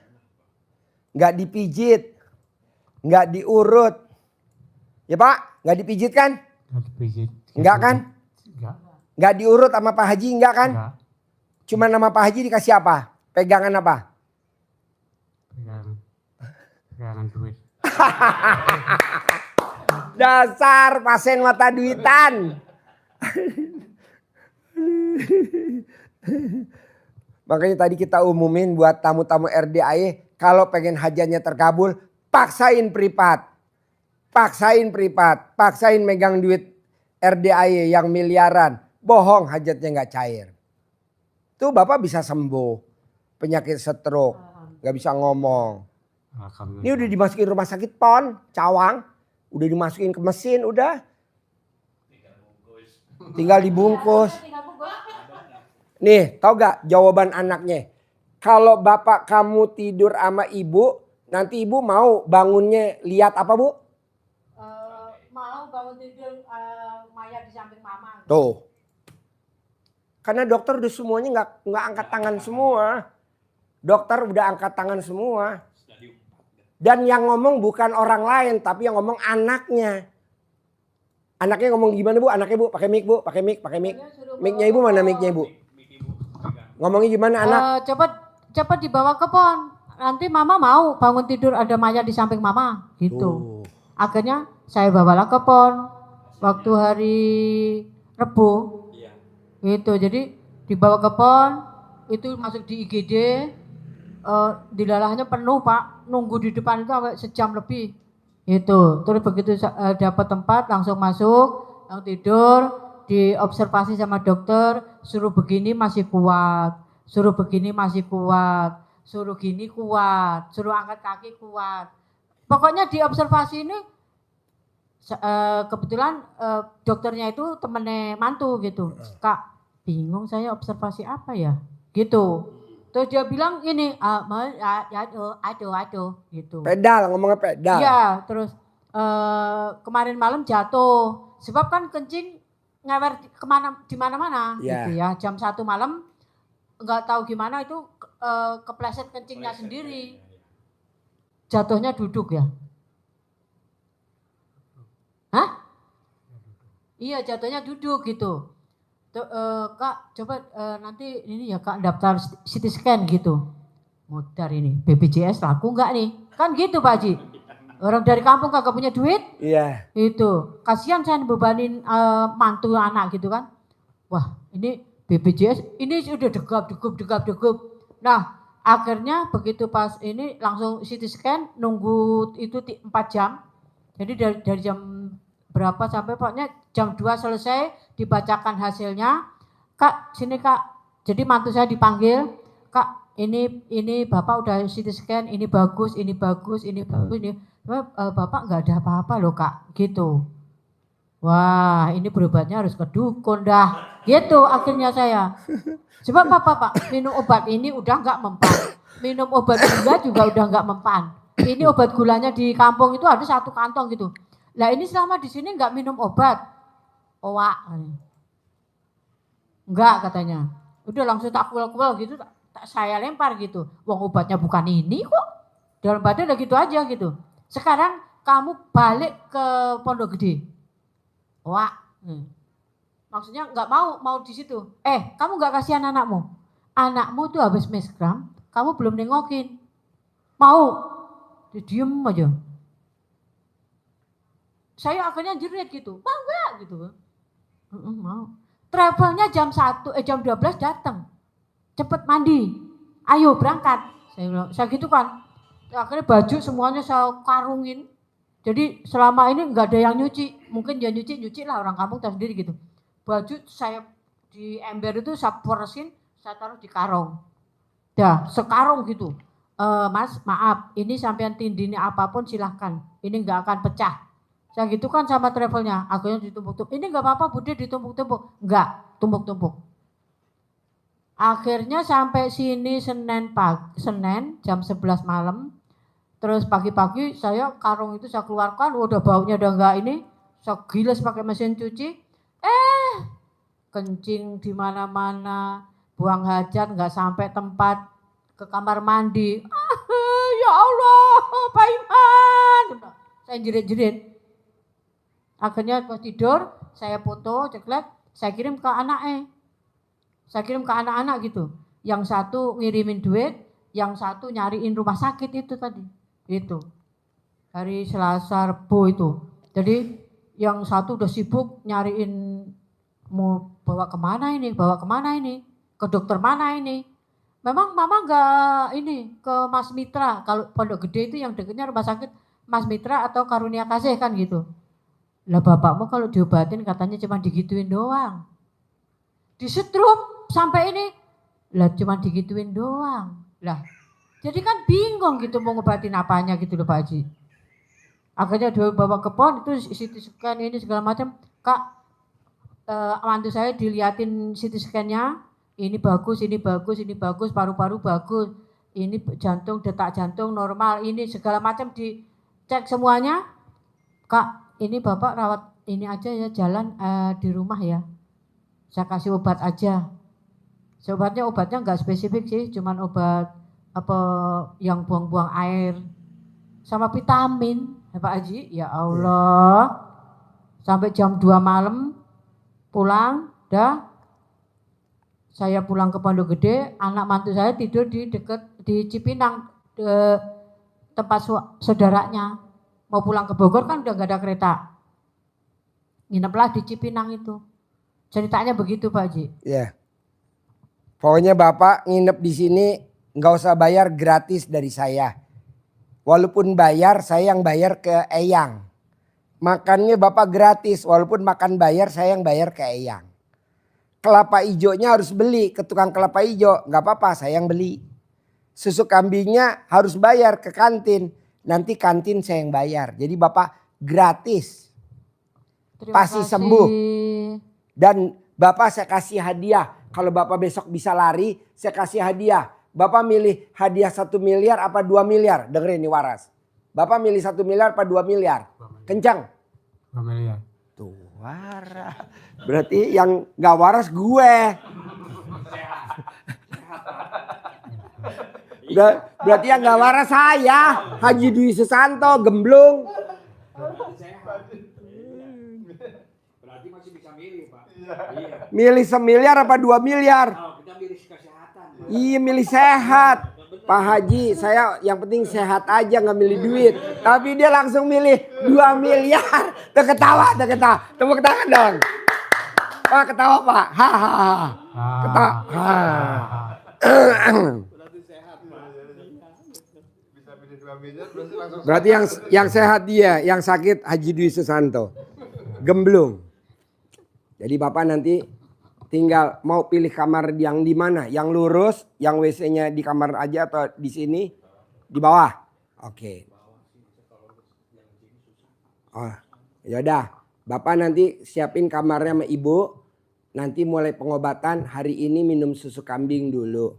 Nggak dipijit. Nggak diurut. Ya Pak, nggak dipijit kan? Dengan dipijit. Enggak kan? Enggak. Nggak diurut sama Pak Haji enggak kan? Enggak. Cuma nama Pak Haji dikasih apa? Pegangan apa? Pegangan duit. Dasar pasien mata duitan. Makanya tadi kita umumin buat tamu-tamu RDAE, kalau pengen hajatnya terkabul, paksain privat. Paksain megang duit RDAE yang miliaran. Bohong hajatnya nggak cair. Tuh Bapak bisa sembuh. Penyakit stroke, nggak bisa ngomong. Alhamdulillah. Ini udah dimasukin rumah sakit PON, Cawang. Udah dimasukin ke mesin, udah. Tinggal dibungkus. Nih, tau gak jawaban anaknya? Kalau bapak kamu tidur sama ibu, nanti ibu mau bangunnya lihat apa Bu? Mau bangun tidur mayat di samping mama. Tuh. Karena dokter udah semuanya nggak angkat tangan semua. Dokter udah angkat tangan semua. Dan yang ngomong bukan orang lain, tapi yang ngomong anaknya. Anaknya ngomong gimana Bu? Anaknya Bu, pakai mic Bu, pakai mic. Mic-nya Ibu mana mic-nya Ibu? Ngomongnya gimana anak? Cepat dibawa ke PON. Nanti mama mau bangun tidur ada mayat di samping mama. Gitu. Tuh. Akhirnya saya bawalah ke PON waktu hari Rebo. Iya. Gitu. Jadi dibawa ke PON, itu masuk di IGD. Dilalahnya penuh Pak, nunggu di depan itu sampai sejam lebih. Itu. Terus begitu dapat tempat langsung masuk, langsung tidur, diobservasi sama dokter, suruh begini masih kuat, suruh begini masih kuat, suruh gini kuat, suruh angkat kaki kuat. Pokoknya diobservasi ini kebetulan dokternya itu temennya mantu gitu. Kak, bingung saya observasi apa ya? Gitu. Terus dia bilang ini, aduh, gitu. Pedal, ngomongnya pedal. Iya, terus kemarin malam jatuh. Sebab kan kencing ngewer di mana-mana Iya. gitu ya. Jam 1 malam nggak tahu gimana itu kepleset kencingnya sendiri. Jatuhnya duduk ya. Hah? Iya, jatuhnya duduk gitu. Kak, coba nanti ini ya Kak daftar CT scan gitu. Modar ini, BPJS laku nggak nih? Kan gitu Pak Haji. Orang dari kampung kagak punya duit, Iya. itu. Kasihan saya bebanin mantu anak gitu kan. Wah, ini BPJS, ini sudah degup. Nah, akhirnya begitu pas ini langsung CT scan, nunggu itu 4 jam. Jadi dari jam berapa sampai pokoknya jam 2 selesai dibacakan hasilnya. Kak, sini Kak. Jadi mantu saya dipanggil, Kak, ini Bapak udah CT scan, ini bagus. Bapak nggak ada apa-apa loh Kak, gitu. Wah, ini berobatnya harus ke dukun dah. Gitu akhirnya saya. Sebab apa Pak? Minum obat ini udah nggak mempan. Minum obat gula juga udah nggak mempan. Ini obat gulanya di kampung itu ada 1 kantong gitu. Lah ini selama di sini nggak minum obat. Owak. Enggak katanya. Udah langsung tak kuel-kuel gitu, tak saya lempar gitu. Wong obatnya bukan ini kok. Dalam badan udah gitu aja gitu. Sekarang kamu balik ke Pondok Gede. Wah, Maksudnya nggak mau di situ. Kamu nggak kasihan anakmu? Anakmu tuh habis mesgram, kamu belum nengokin. Mau? Dia diem aja. Saya akhirnya jerit gitu. Mau nggak gitu. Mau. Travelnya jam 12 datang. Cepet mandi. Ayo berangkat. Saya bilang, saya gitu kan. Akhirnya baju semuanya saya karungin. Jadi selama ini nggak ada yang nyuci. Mungkin dia nyuci lah orang kampung tahu sendiri gitu. Baju saya di ember itu saya peresin, saya taruh di karung. Dah, sekarung gitu. Mas, maaf, ini sampean tindihnya apapun silahkan. Ini nggak akan pecah. Saya gitu kan sama travelnya, akhirnya ditumpuk-tumpuk. Ini nggak apa-apa, Bude ditumpuk-tumpuk. Nggak, tumpuk-tumpuk. Akhirnya sampai sini Senin jam 11 malam. Terus pagi-pagi saya karung itu saya keluarkan, udah baunya udah enggak ini. Saya giles pakai mesin cuci. Kencing di mana-mana, buang hajat nggak sampai tempat, ke kamar mandi. Ya Allah, Pak Iman. Saya jerit-jerit. Akhirnya pas tidur, saya foto, ceklek, saya kirim ke anaknya. Saya kirim ke anak-anak gitu. Yang satu ngirimin duit, yang satu nyariin rumah sakit itu tadi. Itu. Hari Selasa Rebo itu. Jadi yang satu udah sibuk nyariin mau bawa kemana ini, ke dokter mana ini. Memang mama enggak ini ke Mas Mitra, kalau Pondok Gede itu yang dekatnya rumah sakit Mas Mitra atau Karunia Kasih kan gitu. Lah bapakmu kalau diobatin katanya cuma digituin doang. Disetrum sampai ini, lah cuma digituin doang. Lah jadi kan bingung gitu mau ngobatin apanya gitu loh Pak Haji. Akhirnya dia bawa ke pon itu CT scan ini segala macam. Kak, mantu saya diliatin CT scan-nya, ini bagus, paru-paru bagus, ini jantung, detak jantung normal, ini segala macam dicek semuanya. Kak, ini Bapak rawat ini aja ya, jalan di rumah ya. Saya kasih obat aja. Obatnya enggak spesifik sih, cuman obat apa yang buang-buang air sama vitamin, ya Pak Haji. Ya Allah. Sampai jam 2 malam pulang, saya pulang ke Pondok Gede, anak mantu saya tidur di Cipinang, tempat saudaranya. Mau pulang ke Bogor kan udah gak ada kereta. Ngineplah di Cipinang itu. Ceritanya begitu Pak Haji. Iya. Pokoknya Bapak nginep di sini nggak usah bayar, gratis dari saya. Walaupun bayar, saya yang bayar ke Eyang. Makannya Bapak gratis, walaupun makan bayar saya yang bayar ke Eyang. Kelapa hijaunya harus beli ke tukang kelapa hijau, nggak apa-apa saya yang beli. Susu kambingnya harus bayar ke kantin, nanti kantin saya yang bayar. Jadi Bapak gratis. Pasti sembuh. Dan Bapak saya kasih hadiah. Kalau Bapak besok bisa lari, saya kasih hadiah. Bapak milih hadiah 1 miliar apa 2 miliar? Dengerin nih waras. Bapak milih 1 miliar apa 2 miliar? Kencang. 2 miliar. Tuh waras. Berarti yang gak waras gue. Berarti yang gak waras saya. Haji Dwi Susanto, gemblung. Berarti masih bisa milih Pak. Milih 1 miliar apa 2 miliar? Kalau kita milih kesehatan. Iya milih sehat. Pak Haji saya yang penting sehat aja gak milih duit. Tapi dia langsung milih 2 miliar. Tuh ketawa. Tepuk tangan dong. Pak ketawa Pak. Hahaha. Ketawa. Bisa pilih 2 miliar berarti langsung. Berarti yang sehat dia, yang sakit Haji Dwi Susanto. Gemblung. Jadi Bapak nanti tinggal mau pilih kamar yang di mana? Yang lurus, yang WC-nya di kamar aja atau di sini? Di bawah. Oke. Oh, yaudah. Bapak nanti siapin kamarnya sama Ibu. Nanti mulai pengobatan hari ini minum susu kambing dulu.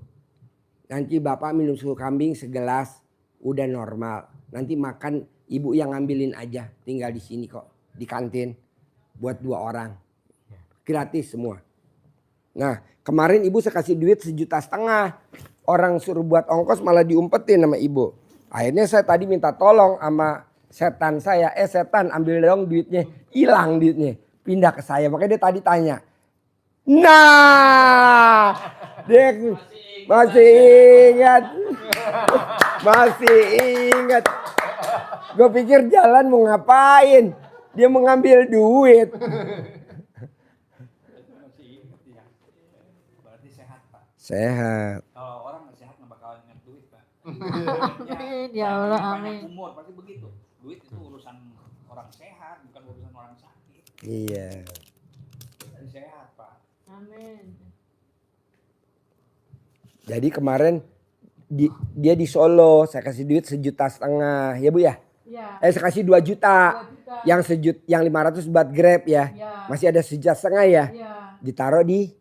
Nanti Bapak minum susu kambing segelas udah normal. Nanti makan Ibu yang ngambilin aja. Tinggal di sini kok. Di kantin. Buat 2 orang. Gratis semua. Nah kemarin Ibu saya kasih duit 1,5 juta. Orang suruh buat ongkos malah diumpetin sama Ibu. Akhirnya saya tadi minta tolong sama setan saya. Setan ambil dong duitnya. Hilang duitnya. Pindah ke saya. Makanya dia tadi tanya. Nah, dia masih ingat. Masih ingat. Gue pikir jalan mau ngapain. Dia mau ngambil duit. Berarti sehat, Pak. Sehat. Kalau orang nggak sehat nggak bakalan ingat duit, Pak. Amin, ya Allah, Banyak amin. umur pasti begitu. Duit itu urusan orang sehat, bukan urusan orang sakit. Iya. Jadi sehat, Pak. Amin. Jadi kemarin dia di Solo, saya kasih duit 1,5 juta, ya Bu ya? Ya. Saya kasih 2 juta. 2 juta. Yang yang 500 buat Grab ya. Ya. Masih ada 1,5 juta ya. Ya. Ditaruh di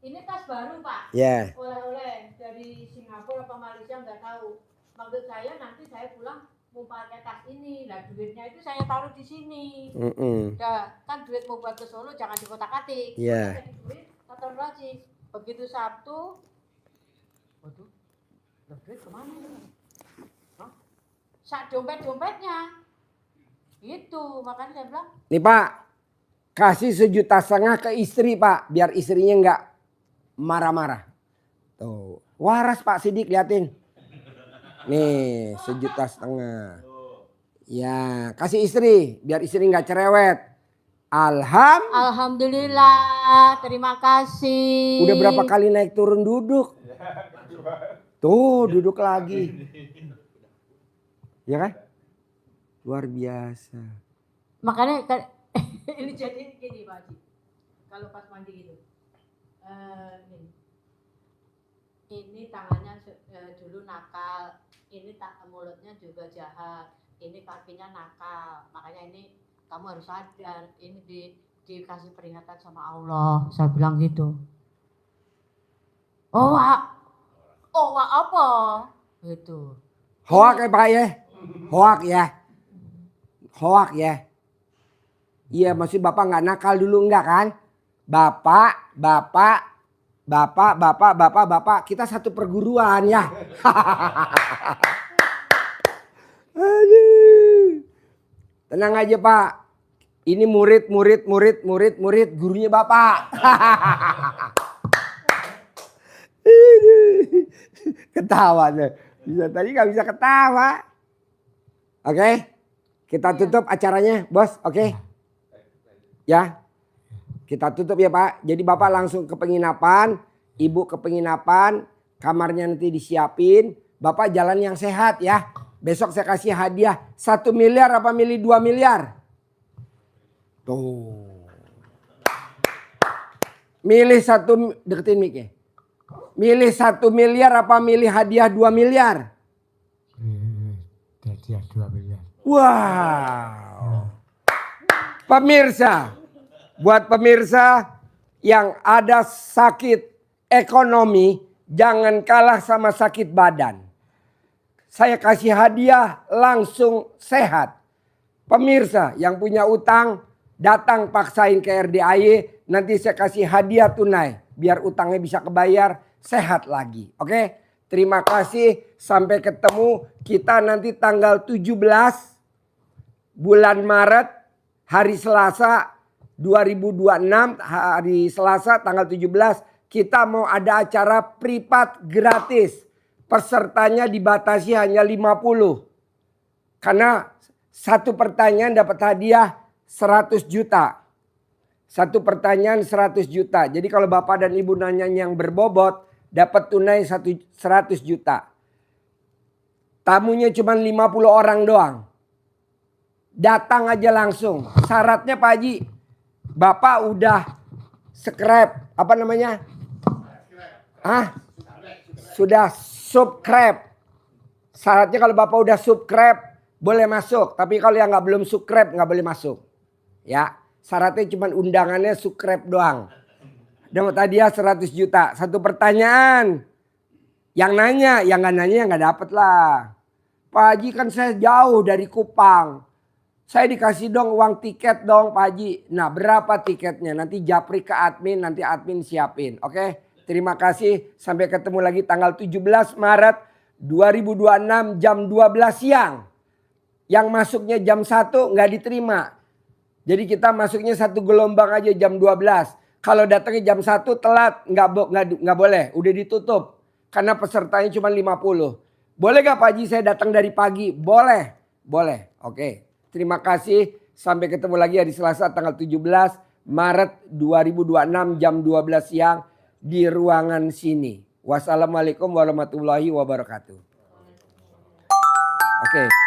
Ini tas baru, Pak. ya. Oleh-oleh dari Singapura atau Malaysia nggak tahu. Maksud saya nanti saya pulang mau pakai tas ini. Nah duitnya itu saya taruh di sini. Ya, kan duit mau buat ke Solo jangan dikotak-atik. Iya. Jadi duit taruh lagi. Begitu Sabtu, waduh, lah duit kemana ini? Hah? Sak dompetnya. Itu makanya saya bilang. Nih Pak, kasih 1,5 juta ke istri Pak, biar istrinya nggak marah-marah. Tuh, waras Pak Sidik liatin. Nih 1,5 juta. Ya, kasih istri, biar istri nggak cerewet. Alhamdulillah, terima kasih. Udah berapa kali naik turun duduk. Tuh, duduk lagi. Ya kan? Luar biasa. Makanya ini jadi gini Pak Haji. Kalau pas mandi gitu. Ini tangannya dulu nakal, ini mulutnya juga jahat, ini kakinya nakal. Makanya ini kamu harus sadar, ini dikasih peringatan sama Allah. Saya bilang gitu. Oh apa? Gitu. Hoak ya Pak ya? Hoak ya? Hoak ya? Iya maksud Bapak nggak nakal dulu enggak kan? Bapak, kita satu perguruan ya. Aduh. Tenang aja Pak. Ini murid, gurunya Bapak. Ketawa deh. Tadi nggak bisa ketawa. Oke, kita tutup acaranya, Bos. Oke, ya, kita tutup ya Pak. Jadi Bapak langsung ke penginapan, Ibu ke penginapan, kamarnya nanti disiapin. Bapak jalan yang sehat ya. Besok saya kasih hadiah 1 miliar apa milih 2 miliar? Tuh. Milih deketin mic ya. Milih 1 miliar apa milih hadiah 2 miliar? Hadiah 2 miliar. Wow. Pemirsa, buat pemirsa yang ada sakit ekonomi, jangan kalah sama sakit badan. Saya kasih hadiah langsung sehat. Pemirsa yang punya utang, datang paksain ke RDAY, nanti saya kasih hadiah tunai. Biar utangnya bisa kebayar, sehat lagi. Oke, terima kasih. Sampai ketemu kita nanti tanggal 17 bulan Maret, hari Selasa 2026, hari Selasa tanggal 17. Kita mau ada acara privat gratis. Pesertanya dibatasi hanya 50. Karena satu pertanyaan dapat hadiah 100 juta. Satu pertanyaan 100 juta. Jadi kalau Bapak dan Ibu nanya yang berbobot, dapat tunai 100 juta. Tamunya cuma 50 orang doang. Datang aja langsung. Syaratnya Pak Haji, Bapak udah subscribe. Apa namanya? Sudah subscribe. Syaratnya kalau Bapak udah subscribe boleh masuk. Tapi kalau yang belum subscribe nggak boleh masuk. Ya, syaratnya cuma undangannya subscribe doang. Dapat hadiah 100 juta. Satu pertanyaan. Yang nanya, yang nggak nanya nggak dapet lah. Pak Haji kan saya jauh dari Kupang. Saya dikasih dong uang tiket dong Pak Haji. Nah berapa tiketnya? Nanti japri ke admin, nanti admin siapin. Oke, terima kasih. Sampai ketemu lagi tanggal 17 Maret 2026 jam 12 siang. Yang masuknya jam 1 nggak diterima. Jadi kita masuknya satu gelombang aja jam 12. Kalau datangnya jam 1 telat, nggak boleh, udah ditutup. Karena pesertanya cuma 50. Boleh gak Pak Haji saya datang dari pagi? Boleh, boleh. Oke, terima kasih. Sampai ketemu lagi hari Selasa tanggal 17 Maret 2026 jam 12 siang di ruangan sini. Wassalamualaikum warahmatullahi wabarakatuh. Oke.